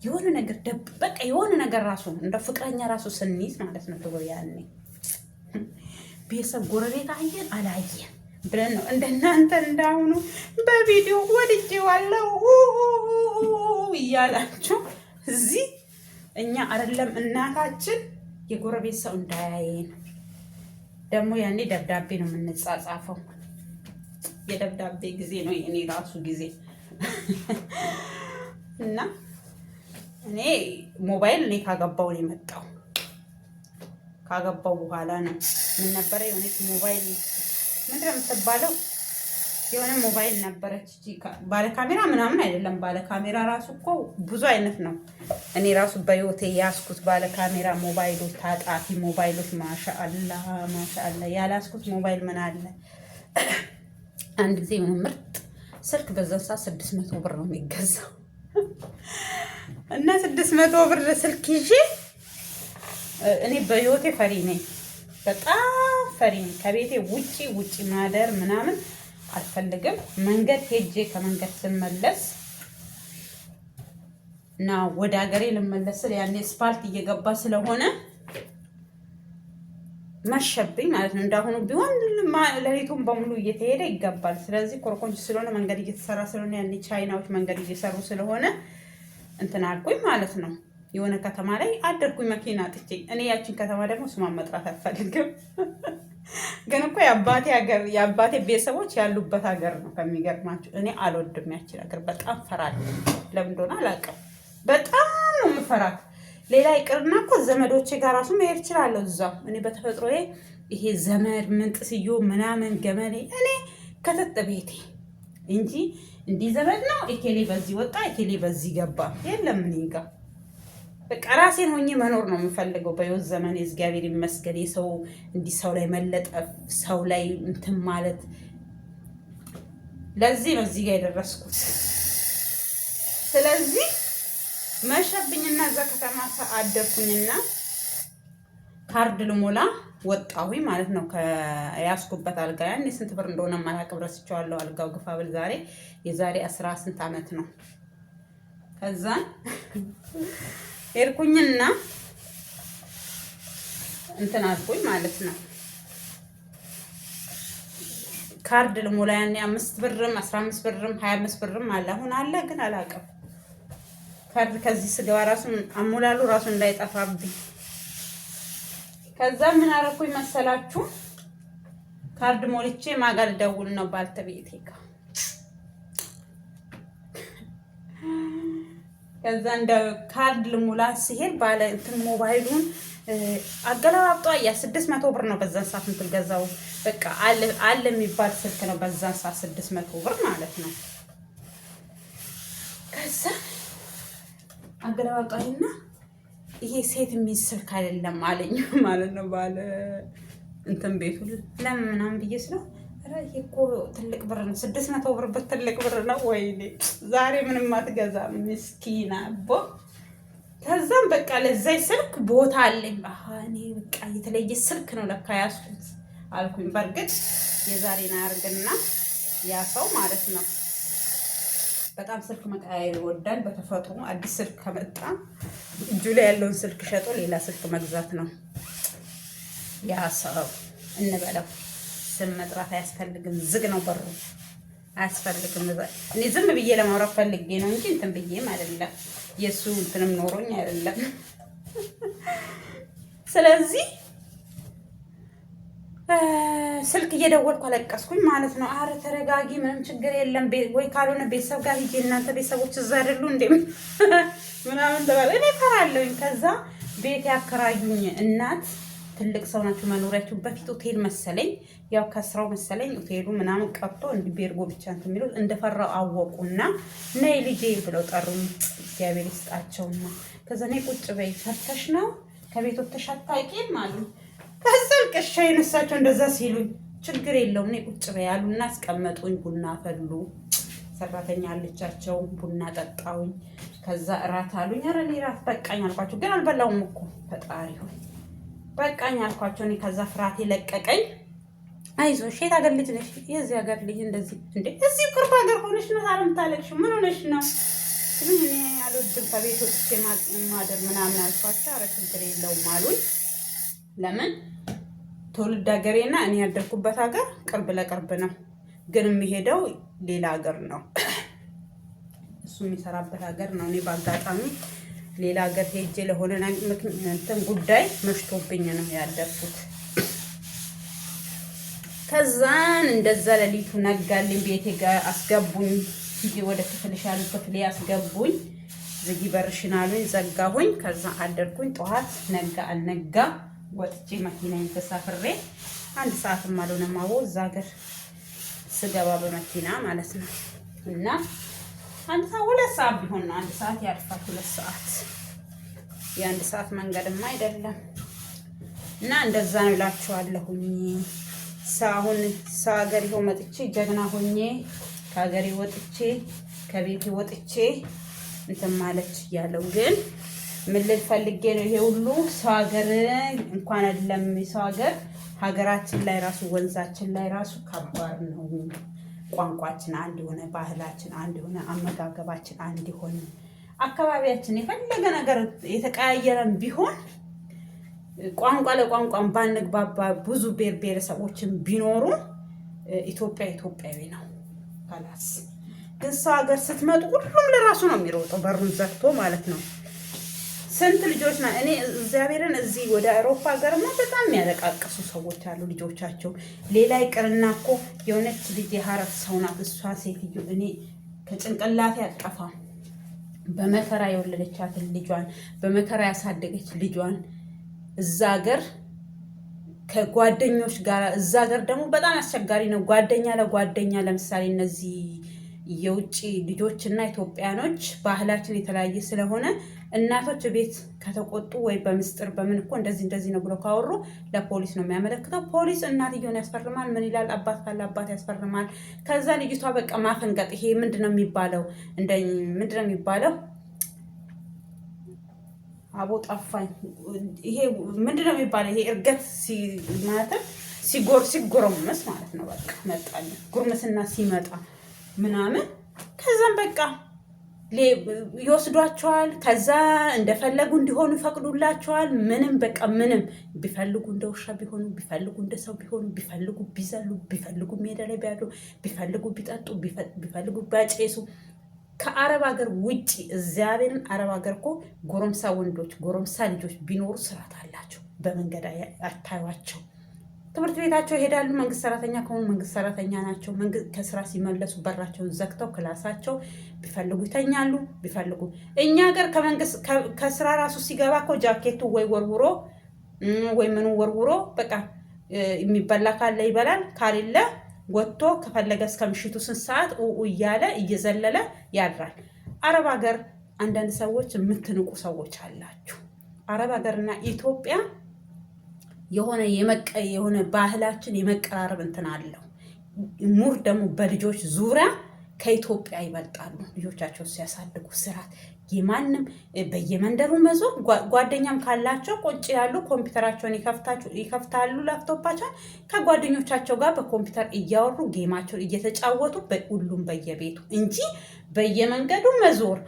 የሆነ ነገር በቃ የሆነ ነገር ራሱ እንደ ፍቅረኛ ራሱ ስንይዝ ማለት ነው። ያኔ ቤተሰብ ጎረቤት አየን አላየን ብለን ነው እንደናንተ እንዳሁኑ በቪዲዮ ወድጄዋለሁ እያላችሁ እዚህ እኛ አይደለም እናታችን የጎረቤት ሰው እንዳያየን። ደግሞ ያኔ ደብዳቤ ነው የምንጻጻፈው። የደብዳቤ ጊዜ ነው የኔ ራሱ ጊዜ እና እኔ ሞባይል እኔ ካገባው ነው የመጣው። ካገባው በኋላ ነው ምን ነበረ የሆነች ሞባይል ምንድን ነው የምትባለው? የሆነ ሞባይል ነበረች ባለ ካሜራ ምናምን አይደለም። ባለ ካሜራ ራሱ እኮ ብዙ አይነት ነው። እኔ ራሱ በህይወቴ ያስኩት ባለ ካሜራ ሞባይሎች፣ ታጣፊ ሞባይሎች ማሻአላ ማሻአላ። ያላስኩት ሞባይል ምን አለ? አንድ ጊዜ ምርጥ ስልክ በዛን ሰዓት 600 ብር ነው የሚገዛው እና 600 ብር ስልክ ይዤ እኔ በህይወቴ ፈሪ ነኝ፣ በጣም ፈሪ ነኝ። ከቤቴ ውጪ ማደር ምናምን አልፈልግም። መንገድ ሄጄ ከመንገድ ስመለስ እና ወደ ሀገሬ ልመለስ ስል ያኔ ስፓልት እየገባ ስለሆነ መሸብኝ ማለት ነው። እንዳሁኑ ቢሆን ሌሊቱን በሙሉ እየተሄደ ይገባል። ስለዚህ ኮርኮንች ስለሆነ መንገድ እየተሰራ ስለሆነ ያኔ ቻይናዎች መንገድ እየሰሩ ስለሆነ እንትን አልኩኝ ማለት ነው። የሆነ ከተማ ላይ አደርኩኝ መኪና ጥቼ። እኔ ያችን ከተማ ደግሞ ስሟን መጥራት አልፈልግም ግን እኮ የአባቴ ቤተሰቦች ያሉበት ሀገር ነው። ከሚገርማቸው እኔ አልወድም ያችን ሀገር፣ በጣም ፈራለሁ። ለምን እንደሆነ አላውቅም። በጣም ነው የምፈራት። ሌላ ይቅርና እኮ ዘመዶቼ ጋር ራሱ መሄድ እችላለሁ እዛው። እኔ በተፈጥሮዬ ይሄ ዘመድ ምንጥስዮ ምናምን ገመሌ እኔ ከተጥ ቤቴ እንጂ እንዲህ ዘመድ ነው ኤኬሌ በዚህ ወጣ ኤኬሌ በዚህ ገባ የለም። እኔ ጋር በቃ ራሴን ሆኜ መኖር ነው የምፈልገው በህይወት ዘመኔ። እግዚአብሔር ይመስገን። የሰው እንዲህ ሰው ላይ መለጠፍ፣ ሰው ላይ እንትን ማለት፣ ለዚህ ነው እዚህ ጋር የደረስኩት። ስለዚህ መሸብኝና እዛ ከተማ አደርኩኝና ካርድ ልሞላ ወጣሁኝ ማለት ነው። ከያዝኩበት አልጋ ያኔ ስንት ብር እንደሆነ ማላውቅም ረስቼዋለሁ። አልጋው ግፋ ብል የዛሬ 10 ስንት ዓመት ነው። ከዛን ሄድኩኝና እንትን አልኩኝ ማለት ነው። ካርድ ልሞላ ያኔ 5 ብርም 15 ብርም 25 ብርም አለ። አሁን አለ ግን አላውቅም። ካርድ ከዚህ ስገባ ራሱ አሞላሉ ራሱ እንዳይጠፋብኝ። ከዛ ምን አደረኩኝ መሰላችሁ? ካርድ ሞልቼ ማጋል ደውል ነው ባልተቤቴ ጋር። ከዛ እንደ ካርድ ልሙላ ሲሄድ ባለ እንትን ሞባይሉን አገላብጧ 600 ብር ነው በዛን ሰዓት እንትን ገዛው። በቃ አለ የሚባል ስልክ ነው በዛን ሰዓት 600 ብር ማለት ነው። ከዛ አገላብጧይና ይሄ ሴት የሚይዝ ስልክ አይደለም አለኝ ማለት ነው። ባለ እንትን ቤቱ ለምን ምናምን ብዬ ስለው ይሄ እኮ ትልቅ ብር ነው 600 ብር በትልቅ ብር ነው። ወይኔ ዛሬ ምንም አትገዛም ምስኪና አቦ። ከዛም በቃ ለዛይ ስልክ ቦታ አለኝ። እኔ በቃ የተለየ ስልክ ነው ለካ ያስኩት አልኩኝ። በርግጥ የዛሬን አያርግና ያ ሰው ማለት ነው በጣም ስልክ መቀያየር ይወዳል በተፈጥሮ። አዲስ ስልክ ከመጣ እጁ ላይ ያለውን ስልክ ሸጦ ሌላ ስልክ መግዛት ነው ያ ሰው። እንበለው ስም መጥራት አያስፈልግም። ዝግ ነው በሩ አያስፈልግም። እኔ ዝም ብዬ ለማውራት ፈልጌ ነው እንጂ እንትን ብዬም አይደለም። የሱ እንትንም ኖሮኝ አይደለም። ስለዚህ ስልክ እየደወልኩ አለቀስኩኝ ማለት ነው። አረ ተረጋጊ፣ ምንም ችግር የለም ወይ ካልሆነ ቤተሰብ ጋር ሂጂ፣ እናንተ ቤተሰቦች እዛ አይደሉ እንዴ ምናምን ተባለ። እኔ እፈራለሁኝ። ከዛ ቤት ያከራዩኝ እናት ትልቅ ሰው ናቸው። መኖሪያቸው በፊት ሆቴል መሰለኝ፣ ያው ከስራው መሰለኝ ሆቴሉ ምናምን ቀርቶ እንዲህ ቤርጎ ብቻ እንትን የሚሉት እንደፈራው አወቁና ነይ ልጄ ብለው ጠሩኝ። እግዚአብሔር ይስጣቸውና ከዛ ነይ ቁጭ በይ፣ ፈርተሽ ነው ከቤት ወጥተሽ አታውቂም አሉ። ከዛ ልቀሻ የነሳቸው እንደዛ ሲሉኝ ችግር የለውም ነይ ቁጭ በይ አሉና አስቀመጡኝ። ቡና ፈሉ፣ ሰራተኛ አለቻቸው፣ ቡና ጠጣውኝ። ከዛ እራት አሉኝ። ኧረ እኔ እራት በቃኝ አልኳቸው። ግን አልበላውም እኮ ፈጣሪ ሆይ በቃኝ አልኳቸው። እኔ ከዛ ፍራቴ ለቀቀኝ። አይዞሽ የት ሀገር ልጅ ነሽ? የዚህ ሀገር ልጅ እንደዚህ እንዴ እዚህ ቅርብ ሀገር ሆነሽ ነው ታለምታለሽ? ምን ሆነሽ ነው? እኔ አልወድም ከቤት ወጥቼ ማደር ምናምን አልኳቸው። ኧረ ችግር የለውም አሉኝ። ለምን ትውልድ ሀገሬና እኔ ያደርኩበት ሀገር ቅርብ ለቅርብ ነው፣ ግን የሚሄደው ሌላ ሀገር ነው። እሱ የሚሰራበት ሀገር ነው። እኔ በአጋጣሚ ሌላ ሀገር ሄጄ ለሆነ እንትን ጉዳይ መሽቶብኝ ነው ያደርኩት። ከዛን እንደዛ ለሊቱ ነጋልኝ። ቤቴ ጋር አስገቡኝ። ሂጂ ወደ ክፍልሽ ያሉ ክፍሌ አስገቡኝ። ዝጊ በርሽን አሉኝ። ዘጋሁኝ። ከዛ አደርኩኝ። ጠዋት ነጋ አልነጋ ወጥቼ መኪናዬን ተሳፍሬ 1 ሰዓትም አልሆነም እዛ ሀገር ስገባ በመኪና ማለት ነው። እና 2 ሰዓት ቢሆን ነው። 1 ሰዓት ያልፋል። 2 ሰዓት የ1 ሰዓት መንገድማ አይደለም። እና እንደዛ ነው እላችኋለሁኝ። አሁን ሀገር ይኸው መጥቼ ጀግና ሆኜ ከሀገሬ ወጥቼ ከቤቴ ወጥቼ እንትን ማለት ያለው ግን ምን ልል ፈልጌ ነው ይሄ ሁሉ ሰው ሀገር እንኳን አይደለም ሰው ሀገራችን ላይ ራሱ ወንዛችን ላይ ራሱ ከባድ ነው። ቋንቋችን አንድ ሆነ፣ ባህላችን አንድ ሆነ፣ አመጋገባችን አንድ ሆነ፣ አካባቢያችን የፈለገ ነገር የተቀያየረን ቢሆን ቋንቋ ለቋንቋን ባንግባባ ብዙ ብሔረሰቦችን ቢኖሩ ኢትዮጵያ ኢትዮጵያዊ ነው ካላስ። ግን ሰው ሀገር ስትመጡ ሁሉም ለራሱ ነው የሚሮጠው፣ በሩን ዘግቶ ማለት ነው። ስንት ልጆች ና እኔ እግዚአብሔርን እዚህ ወደ አውሮፓ ሀገርማ በጣም የሚያለቃቅሱ ሰዎች አሉ ልጆቻቸው። ሌላ ይቅርና እኮ የሆነች ልጅ የሀረር ሰው ናት እሷ ሴትዮ እኔ ከጭንቅላቴ አጠፋም። በመከራ የወለደቻትን ልጇን በመከራ ያሳደገች ልጇን እዛ ሀገር ከጓደኞች ጋር እዛ ሀገር ደግሞ በጣም አስቸጋሪ ነው። ጓደኛ ለጓደኛ ለምሳሌ እነዚህ የውጭ ልጆች እና ኢትዮጵያኖች ባህላችን የተለያየ ስለሆነ እናቶች ቤት ከተቆጡ ወይ በምስጥር በምን እኮ እንደዚህ ነው ብሎ ካወሩ ለፖሊስ ነው የሚያመለክተው። ፖሊስ እናትየውን ያስፈርማል። ምን ይላል? አባት ካለ አባት ያስፈርማል። ከዛ ልጅቷ በቃ ማፈንገጥ። ይሄ ምንድነው የሚባለው? ምንድነው የሚባለው? አቦ ጠፋኝ። ይሄ ምንድነው የሚባለው? ይሄ እርገት ማለት ሲጎረመስ ማለት ነው። በቃ መጣል ጉርምስና ሲመጣ ምናምን ከዛም በቃ ይወስዷቸዋል። ከዛ እንደፈለጉ እንዲሆኑ ይፈቅዱላቸዋል። ምንም በቃ ምንም ቢፈልጉ እንደ ውሻ ቢሆኑ፣ ቢፈልጉ እንደ ሰው ቢሆኑ፣ ቢፈልጉ ቢዘሉ፣ ቢፈልጉ ሜዳ ላይ ቢያድሩ፣ ቢፈልጉ ቢጠጡ፣ ቢፈልጉ ቢያጨሱ ከአረብ ሀገር ውጪ እግዚአብሔርን አረብ ሀገር እኮ ጎረምሳ ወንዶች ጎረምሳ ልጆች ቢኖሩ ስርዓት አላቸው። በመንገድ አታዩዋቸው። ትምህርት ቤታቸው ይሄዳሉ። መንግስት ሰራተኛ ከሆኑ መንግስት ሰራተኛ ናቸው። ከስራ ሲመለሱ በራቸውን ዘግተው ክላሳቸው ቢፈልጉ ይተኛሉ። ቢፈልጉ እኛ ሀገር ከስራ ራሱ ሲገባ እኮ ጃኬቱ ወይ ወርውሮ ወይ ምኑ ወርውሮ በቃ የሚበላ ካለ ይበላል፣ ካሌለ ወጥቶ ከፈለገ እስከ ምሽቱ 6 ሰዓት እያለ እየዘለለ ያድራል። አረብ ሀገር አንዳንድ ሰዎች የምትንቁ ሰዎች አላችሁ። አረብ ሀገርና ኢትዮጵያ የሆነ ባህላችን የመቀራረብ እንትን አለው። ሙር ደግሞ በልጆች ዙሪያ ከኢትዮጵያ ይበልጣሉ። ልጆቻቸው ሲያሳድጉ ስርዓት የማንም በየመንደሩ መዞር። ጓደኛም ካላቸው ቁጭ ያሉ ኮምፒውተራቸውን ይከፍታሉ፣ ላፕቶፓቸውን ከጓደኞቻቸው ጋር በኮምፒውተር እያወሩ ጌማቸውን እየተጫወቱ ሁሉም በየቤቱ እንጂ በየመንገዱ መዞር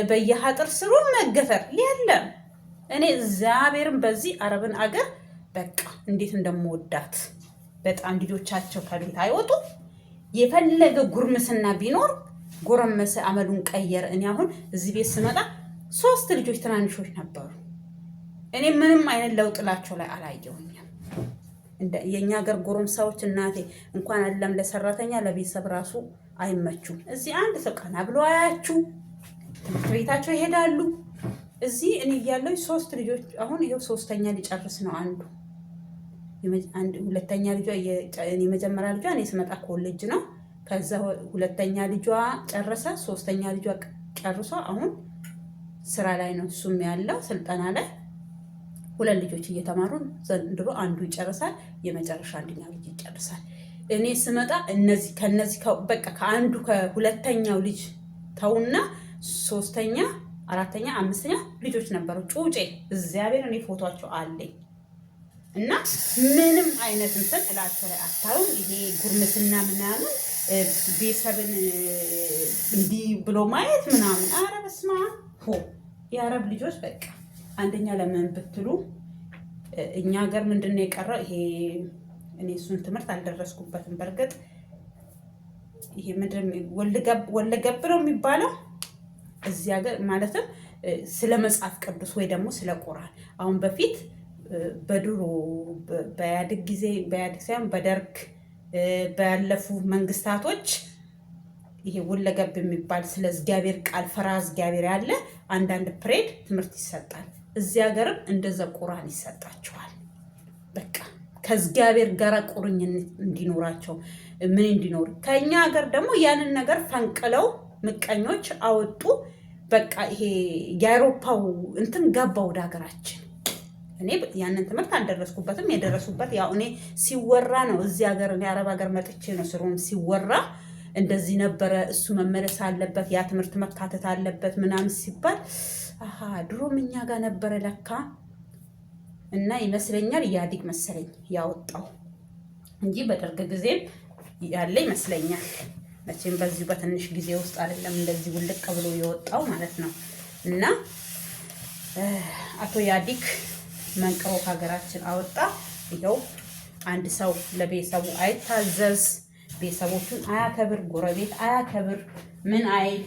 በየሀጥር ስሩ መገፈር የለም። እኔ እግዚአብሔርን በዚህ አረብን አገር በቃ እንዴት እንደምወዳት በጣም። ልጆቻቸው ከቤት አይወጡ። የፈለገ ጉርምስና ቢኖር ጎረመሰ፣ አመሉን ቀየረ። እኔ አሁን እዚህ ቤት ስመጣ 3 ልጆች ትናንሾች ነበሩ። እኔ ምንም አይነት ለውጥ ላቸው ላይ አላየሁኝም። የኛ ሀገር ጎረምሳዎች እናቴ እንኳን አይደለም ለሰራተኛ ለቤተሰብ ራሱ አይመቹም። እዚህ አንድ ሰው ቀና ብሎ አያችሁ። ትምህርት ቤታቸው ይሄዳሉ። እዚህ እኔ እያለሁ 3 ልጆች አሁን ይሄው 3ኛ ሊጨርስ ነው አንዱ። ሁለተኛ ልጇ የመጀመሪያ ልጇ እኔ ስመጣ ኮሌጅ ነው። ከዛ ሁለተኛ ልጇ ጨረሰ። 3ኛ ልጇ ጨርሶ አሁን ስራ ላይ ነው እሱም ያለው ስልጠና ላይ። 2 ልጆች እየተማሩ ዘንድሮ አንዱ ይጨርሳል። የመጨረሻ አንደኛ ልጅ ይጨርሳል። እኔ ስመጣ ከነዚህ በቃ ከአንዱ ከሁለተኛው ልጅ ተውና 3ኛ 4ኛ 5ኛ ልጆች ነበሩ ጩጬ። እግዚአብሔር እኔ ፎቶቸው አለኝ። እና ምንም አይነት እንትን እላቸው ላይ አታዩም። ይሄ ጉርምስና ምናምን ቤተሰብን እንዲህ ብሎ ማየት ምናምን። ኧረ በስመ አብ የአረብ ልጆች በቃ አንደኛ ለምን ብትሉ እኛ ሀገር ምንድነው የቀረው? ይሄ እኔ እሱን ትምህርት አልደረስኩበትም። በእርግጥ ይሄ ምንድን ወለገብ ነው የሚባለው እዚህ ሀገር ማለትም ስለ መጽሐፍ ቅዱስ ወይ ደግሞ ስለ ቁርአን። አሁን በፊት በድሮ በኢህአዴግ ጊዜ በኢህአዴግ ሳይሆን በደርግ ባለፉ መንግስታቶች ይሄ ወለገብ የሚባል ስለ እግዚአብሔር ቃል ፈራ እግዚአብሔር ያለ አንዳንድ ፕሬድ ትምህርት ይሰጣል። እዚህ ሀገርም እንደዛ ቁርአን ይሰጣቸዋል። በቃ ከእግዚአብሔር ጋር ቁርኝነት እንዲኖራቸው ምን እንዲኖር። ከኛ ሀገር ደግሞ ያንን ነገር ፈንቅለው ምቀኞች አወጡ። በቃ ይሄ የአውሮፓው እንትን ገባ ወደ ሀገራችን። እኔ ያንን ትምህርት አልደረስኩበትም። የደረሱበት ያው እኔ ሲወራ ነው እዚህ ሀገር የአረብ ሀገር መጥቼ ነው ስሩም ሲወራ እንደዚህ ነበረ፣ እሱ መመለስ አለበት፣ ያ ትምህርት መካተት አለበት ምናምን ሲባል አሃ ድሮም እኛ ጋር ነበረ ለካ። እና ይመስለኛል ኢህአዴግ መሰለኝ ያወጣው እንጂ በደርግ ጊዜም ያለ ይመስለኛል። መቼም በዚሁ በትንሽ ጊዜ ውስጥ አይደለም እንደዚህ ውልቅ ብሎ የወጣው ማለት ነው። እና አቶ ኢህአዴግ መንቅሮ ሀገራችን አወጣ። ይኸው አንድ ሰው ለቤተሰቡ አይታዘዝ፣ ቤተሰቦቹን አያከብር፣ ጎረቤት አያከብር፣ ምን አይል።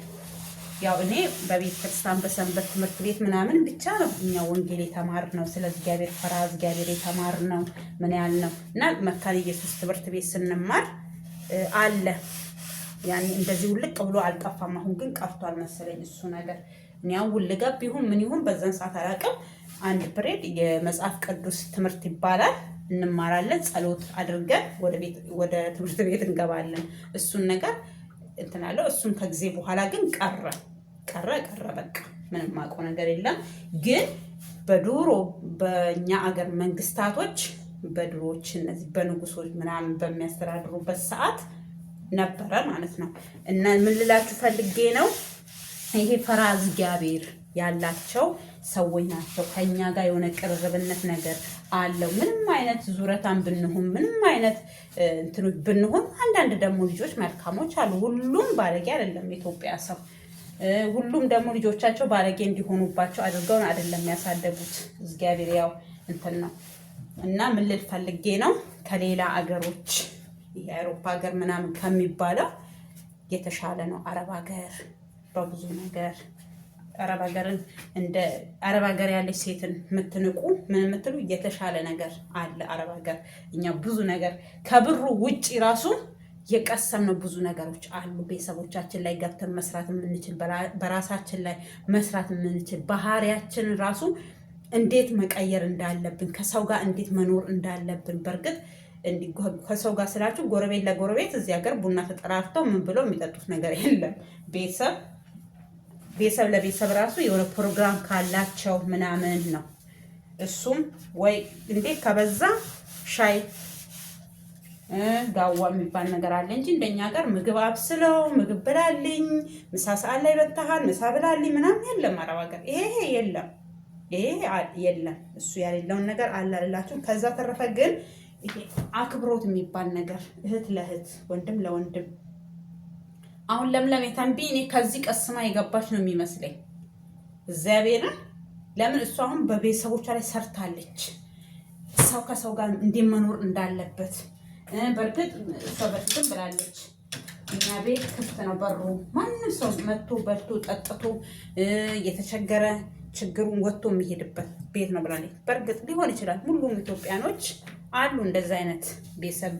ያው እኔ በቤተ ክርስቲያን በሰንበት ትምህርት ቤት ምናምን ብቻ ነው እኛ ወንጌል የተማርነው፣ ስለ እግዚአብሔር ፈራ እግዚአብሔር የተማርነው ምን ያህል ነው። እና መካነ ኢየሱስ ትምህርት ቤት ስንማር አለ ያኔ እንደዚህ ውልቅ ብሎ አልጠፋም። አሁን ግን ቀርቷል መሰለኝ እሱ ነገር። እኔ ያው ውልገብ ይሁን ምን ይሁን በዛን ሰዓት አላውቅም። አንድ ፕሬድ የመጽሐፍ ቅዱስ ትምህርት ይባላል እንማራለን፣ ጸሎት አድርገን ወደ ትምህርት ቤት እንገባለን። እሱን ነገር እንትን አለው። እሱን ከጊዜ በኋላ ግን ቀረ በቃ ምንም ማውቀው ነገር የለም። ግን በድሮ በእኛ አገር መንግስታቶች በድሮዎች እነዚህ በንጉሶች ምናምን በሚያስተዳድሩበት ሰዓት ነበረ ማለት ነው። እና ምን ልላችሁ ፈልጌ ነው ይሄ ፈራ እግዚአብሔር ያላቸው ሰዎች ናቸው። ከኛ ጋር የሆነ ቅርርብነት ነገር አለው። ምንም አይነት ዙረታን ብንሆን ምንም አይነት እንትኖች ብንሆን፣ አንዳንድ ደግሞ ልጆች መልካሞች አሉ። ሁሉም ባለጌ አይደለም የኢትዮጵያ ሰው። ሁሉም ደግሞ ልጆቻቸው ባለጌ እንዲሆኑባቸው አድርገውን አይደለም ያሳደጉት። እግዚአብሔር ያው እንትን ነው። እና ምን ልል ፈልጌ ነው ከሌላ አገሮች ይሄ አውሮፓ ሀገር ምናምን ከሚባለው የተሻለ ነው አረብ ሀገር በብዙ ነገር። አረብ ሀገርን እንደ አረብ ሀገር ያለች ሴትን የምትንቁ ምን የምትሉ የተሻለ ነገር አለ አረብ ሀገር። እኛ ብዙ ነገር ከብሩ ውጪ ራሱ የቀሰምነው ብዙ ነገሮች አሉ። ቤተሰቦቻችን ላይ ገብተን መስራት የምንችል፣ በራሳችን ላይ መስራት የምንችል፣ ባህሪያችንን ራሱ እንዴት መቀየር እንዳለብን፣ ከሰው ጋር እንዴት መኖር እንዳለብን። በእርግጥ ከሰው ጋር ስላችሁ ጎረቤት ለጎረቤት እዚህ ሀገር ቡና ተጠራርተው ምን ብለው የሚጠጡት ነገር የለም። ቤተሰብ ለቤተሰብ ራሱ የሆነ ፕሮግራም ካላቸው ምናምን ነው። እሱም ወይ እንዴት ከበዛ ሻይ ጋዋ የሚባል ነገር አለ እንጂ እንደኛ ሀገር ምግብ አብስለው ምግብ ብላልኝ፣ ምሳ ሰዓት ላይ በልተሃል ምሳ ብላልኝ ምናምን የለም። አረብ ሀገር ይሄ የለም፣ ይሄ የለም። እሱ ያሌለውን ነገር አላላችሁ። ከዛ ተረፈ ግን ይሄ አክብሮት የሚባል ነገር እህት ለእህት ወንድም ለወንድም። አሁን ለምለም የተንቢ እኔ ከዚህ ቀስማ የገባች ነው የሚመስለኝ እግዚአብሔርን። ለምን እሱ አሁን በቤተሰቦቿ ላይ ሰርታለች፣ ሰው ከሰው ጋር እንዲመኖር እንዳለበት። በእርግጥ እሷ በፊትም ብላለች እኛ ቤት ክፍት ነው በሩ፣ ማንም ሰው መጥቶ በልቶ ጠጥቶ የተቸገረ ችግሩን ወጥቶ የሚሄድበት ቤት ነው ብላለች። በእርግጥ ሊሆን ይችላል። ሁሉም ኢትዮጵያኖች አሉ እንደዛ አይነት ቤተሰብ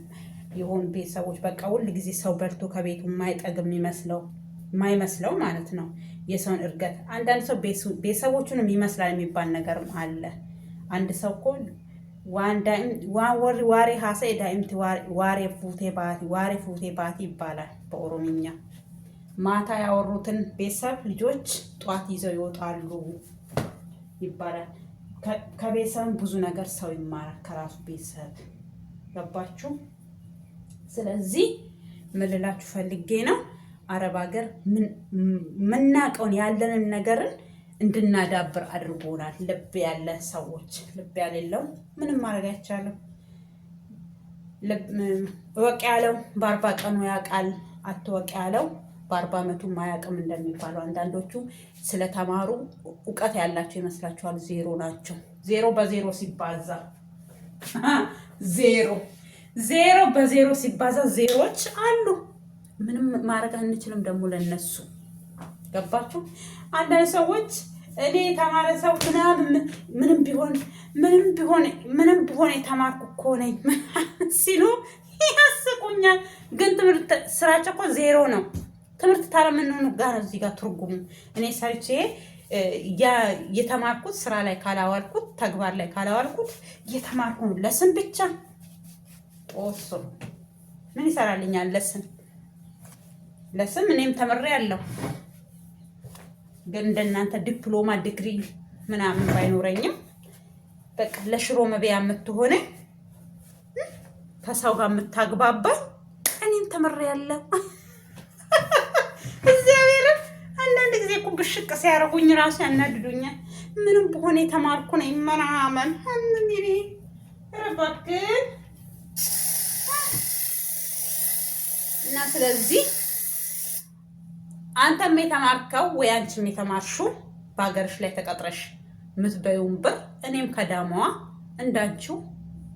የሆኑ ቤተሰቦች በቃ ሁል ጊዜ ሰው በልቶ ከቤቱ የማይጠግብ የማይመስለው ማለት ነው። የሰውን እርገት አንዳንድ ሰው ቤተሰቦቹንም ይመስላል የሚባል ነገርም አለ። አንድ ሰው እኮ ዋሬ ሀሰ ዳይምት ዋሬ ፉቴ ባቲ ይባላል በኦሮምኛ። ማታ ያወሩትን ቤተሰብ ልጆች ጧት ይዘው ይወጣሉ ይባላል። ከቤተሰብ ብዙ ነገር ሰው ይማራል ከራሱ ቤተሰብ። ገባችሁ? ስለዚህ ምን ልላችሁ ፈልጌ ነው አረብ ሀገር ምናቀውን ያለንን ነገርን እንድናዳብር አድርጎናል። ልብ ያለ ሰዎች፣ ልብ ያሌለው ምንም ማድረግ አይቻልም። እወቅ ያለው በ40 ቀኑ ያውቃል፣ አትወቅ ያለው በ40 ዓመቱ ማያውቅም እንደሚባለው። አንዳንዶቹ ስለተማሩ እውቀት ያላቸው ይመስላችኋል፣ ዜሮ ናቸው። ዜሮ በዜሮ ሲባዛ ዜሮ በዜሮ ሲባዛ ዜሮች አሉ። ምንም ማድረግ አንችልም ደግሞ ለነሱ። ገባችሁ? አንዳንድ ሰዎች እኔ የተማረ ሰው ምንም ቢሆን የተማርኩ እኮ ነኝ ሲሉ ያስቁኛል። ግን ትምህርት ስራቸው እኮ ዜሮ ነው። ትምህርት ታዲያ ምን ሆነ ጋር ነው እዚህ ጋር ትርጉሙ? እኔ ሰርቼ የተማርኩት ስራ ላይ ካላዋልኩት፣ ተግባር ላይ ካላዋልኩት የተማርኩ ነው ለስም ብቻ። ጦሶ ምን ይሰራልኛል? ለስም እኔም ተምሬ ያለው ግን እንደናንተ ዲፕሎማ ዲግሪ ምናምን ባይኖረኝም በቃ ለሽሮ መብያ የምትሆነ ከሰው ጋር የምታግባባ እኔም ተምሬ ያለው። እግዚአብሔርን አንዳንድ ጊዜ እኮ ብሽቅ ሲያደርጉኝ ራሱ ያናድዱኛል። ምንም በሆነ የተማርኩ ነኝ ምናምን አንኔ ረባክን እና ስለዚህ አንተም የተማርከው ወይ አንቺም የተማርሽው በሀገርሽ ላይ ተቀጥረሽ ምትበዩን ብር እኔም ከዳማዋ እንዳንቺው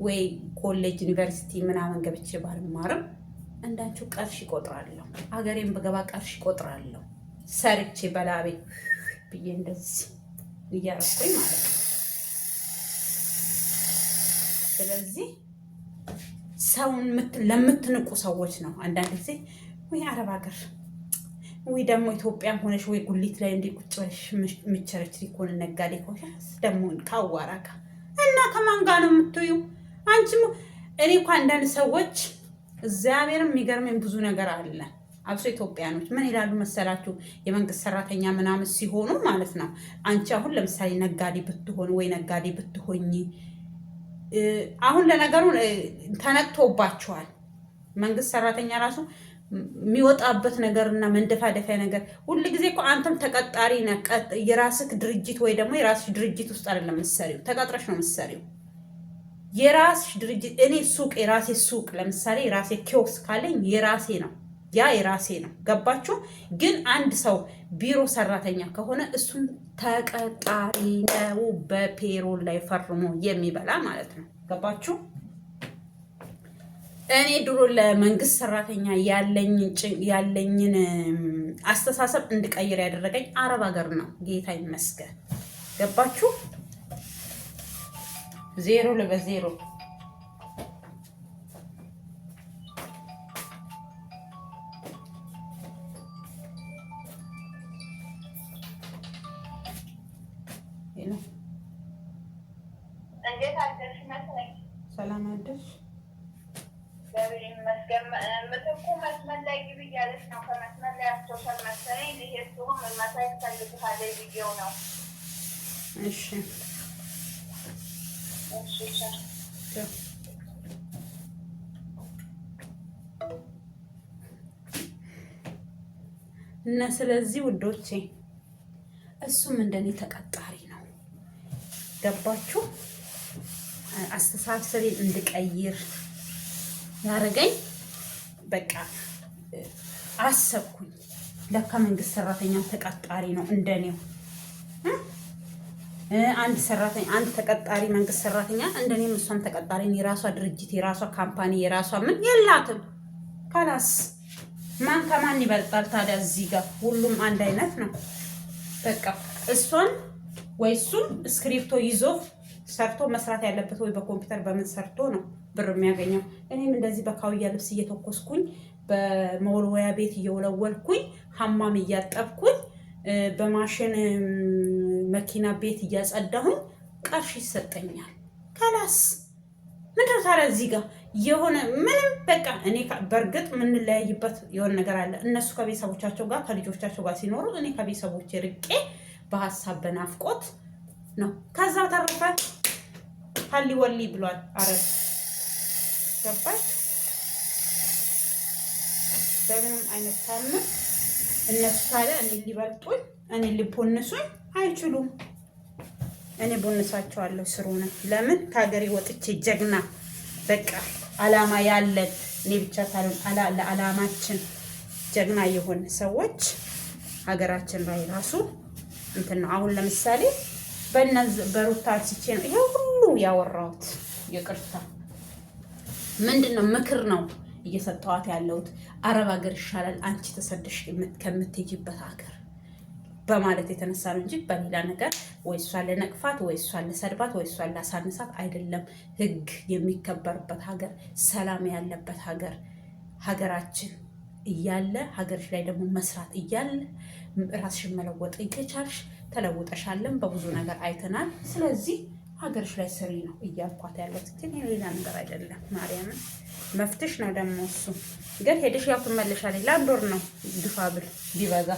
ወይ ኮሌጅ ዩኒቨርሲቲ ምናምን ገብቼ ባልማርም እንዳንቺው ቀርሽ ይቆጥራለሁ። ሀገሬን በገባ ቀርሽ ይቆጥራለሁ። ሰርቼ በላቤ ብዬ እንደዚህ እያረኩኝ ማለት ነው። ስለዚህ ሰውን ለምትንቁ ሰዎች ነው አንዳንድ ጊዜ ወይ አረብ ሀገር ወይ ደግሞ ኢትዮጵያም ሆነሽ ወይ ጉሊት ላይ እንደ ቁጭ ብለሽ ምቸረች ሊኮን ነጋዴ ኮሻስ ደግሞ ካዋራካ እና ከማን ጋር ነው የምትዩ? አንቺም እኔ እኮ አንዳንድ ሰዎች እግዚአብሔርም የሚገርመኝ ብዙ ነገር አለ። አብሶ ኢትዮጵያኖች ምን ይላሉ መሰላችሁ? የመንግስት ሰራተኛ ምናምን ሲሆኑ ማለት ነው። አንቺ አሁን ለምሳሌ ነጋዴ ብትሆን ወይ ነጋዴ ብትሆኝ አሁን ለነገሩ ተነቅቶባቸዋል። መንግስት ሰራተኛ ራሱ የሚወጣበት ነገርና መንደፋደፊያ ነገር ሁሉ ጊዜ እኮ አንተም ተቀጣሪ ነህ። የራስህ ድርጅት ወይ ደግሞ የራስሽ ድርጅት ውስጥ አይደለም የምትሰሪው፣ ተቀጥረሽ ነው የምትሰሪው። የራስሽ ድርጅት እኔ ሱቅ የራሴ ሱቅ ለምሳሌ የራሴ ኪዮስ ካለኝ የራሴ ነው፣ ያ የራሴ ነው። ገባችሁ? ግን አንድ ሰው ቢሮ ሰራተኛ ከሆነ እሱም ተቀጣሪ ነው፣ በፔሮል ላይ ፈርሞ የሚበላ ማለት ነው። ገባችሁ? እኔ ድሮ ለመንግስት ሰራተኛ ያለኝን አስተሳሰብ እንድቀይር ያደረገኝ አረብ ሀገር ነው። ጌታ ይመስገን። ገባችሁ? ዜሮ ለበዜሮ ሰላም አደርሽ? ምትኩ መስመር ላይ ግቢ እያለች ነው። ከመስመር ላይ አስቶሻል መሰለኝ። ልሄድ ሲሆን መማሳይ ትፈልግሃለች ብዬው ነው። እሺ እና ስለዚህ ውዶቼ እሱም እንደኔ ተቀጣሪ ነው። ገባችሁ? አስተሳሰቤን እንድቀይር ያረገኝ በቃ አሰብኩኝ። ለካ መንግስት ሰራተኛ ተቀጣሪ ነው እንደኔው። አንድ ተቀጣሪ መንግስት ሰራተኛ እንደኔም እሷም ተቀጣሪ፣ የራሷ ድርጅት፣ የራሷ ካምፓኒ፣ የራሷ ምን የላትም። ካላስ ማን ከማን ይበልጣል ታዲያ? እዚህ ጋር ሁሉም አንድ አይነት ነው። በቃ እሷን ወይ እሱም ስክሪፕቶ ይዞ ሰርቶ መስራት ያለበት ወይ በኮምፒውተር በምን ሰርቶ ነው ብር የሚያገኘው። እኔም እንደዚህ በካውያ ልብስ እየተኮስኩኝ በመወልወያ ቤት እየወለወልኩኝ ሀማም እያጠብኩኝ በማሽን መኪና ቤት እያጸዳሁኝ ቀርሽ ይሰጠኛል። ካላስ ምንድን ነው ታዲያ? እዚህ ጋር የሆነ ምንም በቃ እኔ በእርግጥ የምንለያይበት የሆነ ነገር አለ። እነሱ ከቤተሰቦቻቸው ጋር ከልጆቻቸው ጋር ሲኖሩ፣ እኔ ከቤተሰቦቼ ርቄ በሀሳብ በናፍቆት ነው። ከዛ ተረፈ ሀሊ ወሊ ብሏል አረብ። ገባች? በምንም አይነት ታምር እነሱ ታዲያ እኔ ሊበልጡኝ እኔ ሊቦንሱኝ አይችሉም። እኔ ቦንሳቸዋለሁ ስሩ ነው። ለምን ከሀገሬ ወጥቼ ጀግና በቃ አላማ ያለን እኔ ብቻ ሳልሆን ለአላማችን ጀግና የሆነ ሰዎች ሀገራችን ላይ ራሱ እንትን ነው። አሁን ለምሳሌ በእነዚህ በሩታ አንስቼ ነው ይሄ ሁሉ ያወራሁት። ይቅርታ ምንድነው ምክር ነው እየሰጠኋት ያለሁት። አረብ ሀገር ይሻላል አንቺ ተሰደሽ ከምትሄጂበት ሀገር በማለት የተነሳ ነው እንጂ በሌላ ነገር ወይ እሷን ለነቅፋት ወይ እሷን ለሰድባት ወይ እሷን ላሳንሳት አይደለም። ህግ የሚከበርበት ሀገር፣ ሰላም ያለበት ሀገር ሀገራችን እያለ ሀገርሽ ላይ ደግሞ መስራት እያለ ራስሽን መለወጥ እየቻልሽ ተለውጠሻለን። በብዙ ነገር አይተናል። ስለዚህ ሀገርሽ ላይ ስሪ ነው እያልኳት ያለት ግን ሌላ ነገር አይደለም። ማርያምን መፍትሽ ነው ደግሞ እሱ ግን ሄደሽ ያው ትመለሻለሽ። ለአንድ ወር ነው ግፋ ብል ቢበዛ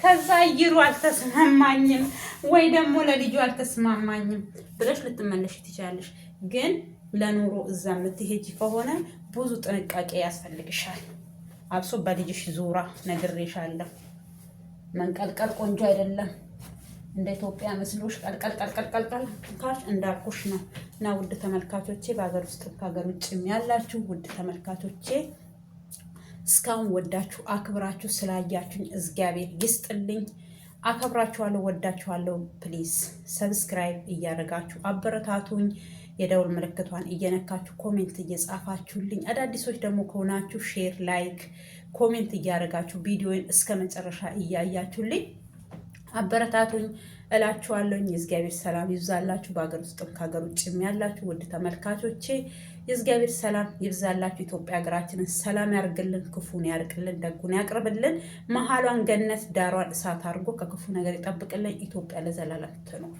ከዛ አየሩ አልተስማማኝም ወይ ደግሞ ለልጁ አልተስማማኝም ብለሽ ልትመለሽ ትችላለሽ። ግን ለኑሮ እዛ የምትሄጂ ከሆነ ብዙ ጥንቃቄ ያስፈልግሻል። አብሶ በልጅሽ ዙራ ነግሬሻለሁ። መንቀልቀል ቆንጆ አይደለም። እንደ ኢትዮጵያ መስሎሽ ቀልቀል ካሽ እንዳልኩሽ ነው። እና ውድ ተመልካቾቼ በሀገር ውስጥ ከሀገር ውጭም ያላችሁ ውድ ተመልካቾቼ እስካሁን ወዳችሁ አክብራችሁ ስላያችሁኝ እግዚአብሔር ይስጥልኝ። አከብራችኋለሁ፣ ወዳችኋለሁ። ፕሊዝ ሰብስክራይብ እያደረጋችሁ አበረታቱኝ። የደውል ምልክቷን እየነካችሁ ኮሜንት እየጻፋችሁልኝ፣ አዳዲሶች ደግሞ ከሆናችሁ ሼር፣ ላይክ፣ ኮሜንት እያደረጋችሁ ቪዲዮን እስከ መጨረሻ እያያችሁልኝ አበረታቱኝ እላችኋለሁኝ። የእግዚአብሔር ሰላም ይብዛላችሁ። በሀገር ውስጥም ከሀገር ውጭም ያላችሁ ውድ ተመልካቾቼ የእግዚአብሔር ሰላም ይብዛላችሁ። ኢትዮጵያ ሀገራችንን ሰላም ያርግልን፣ ክፉን ያርቅልን፣ ደጉን ያቅርብልን፣ መሀሏን ገነት ዳሯን እሳት አድርጎ ከክፉ ነገር ይጠብቅልን። ኢትዮጵያ ለዘላለም ትኖር።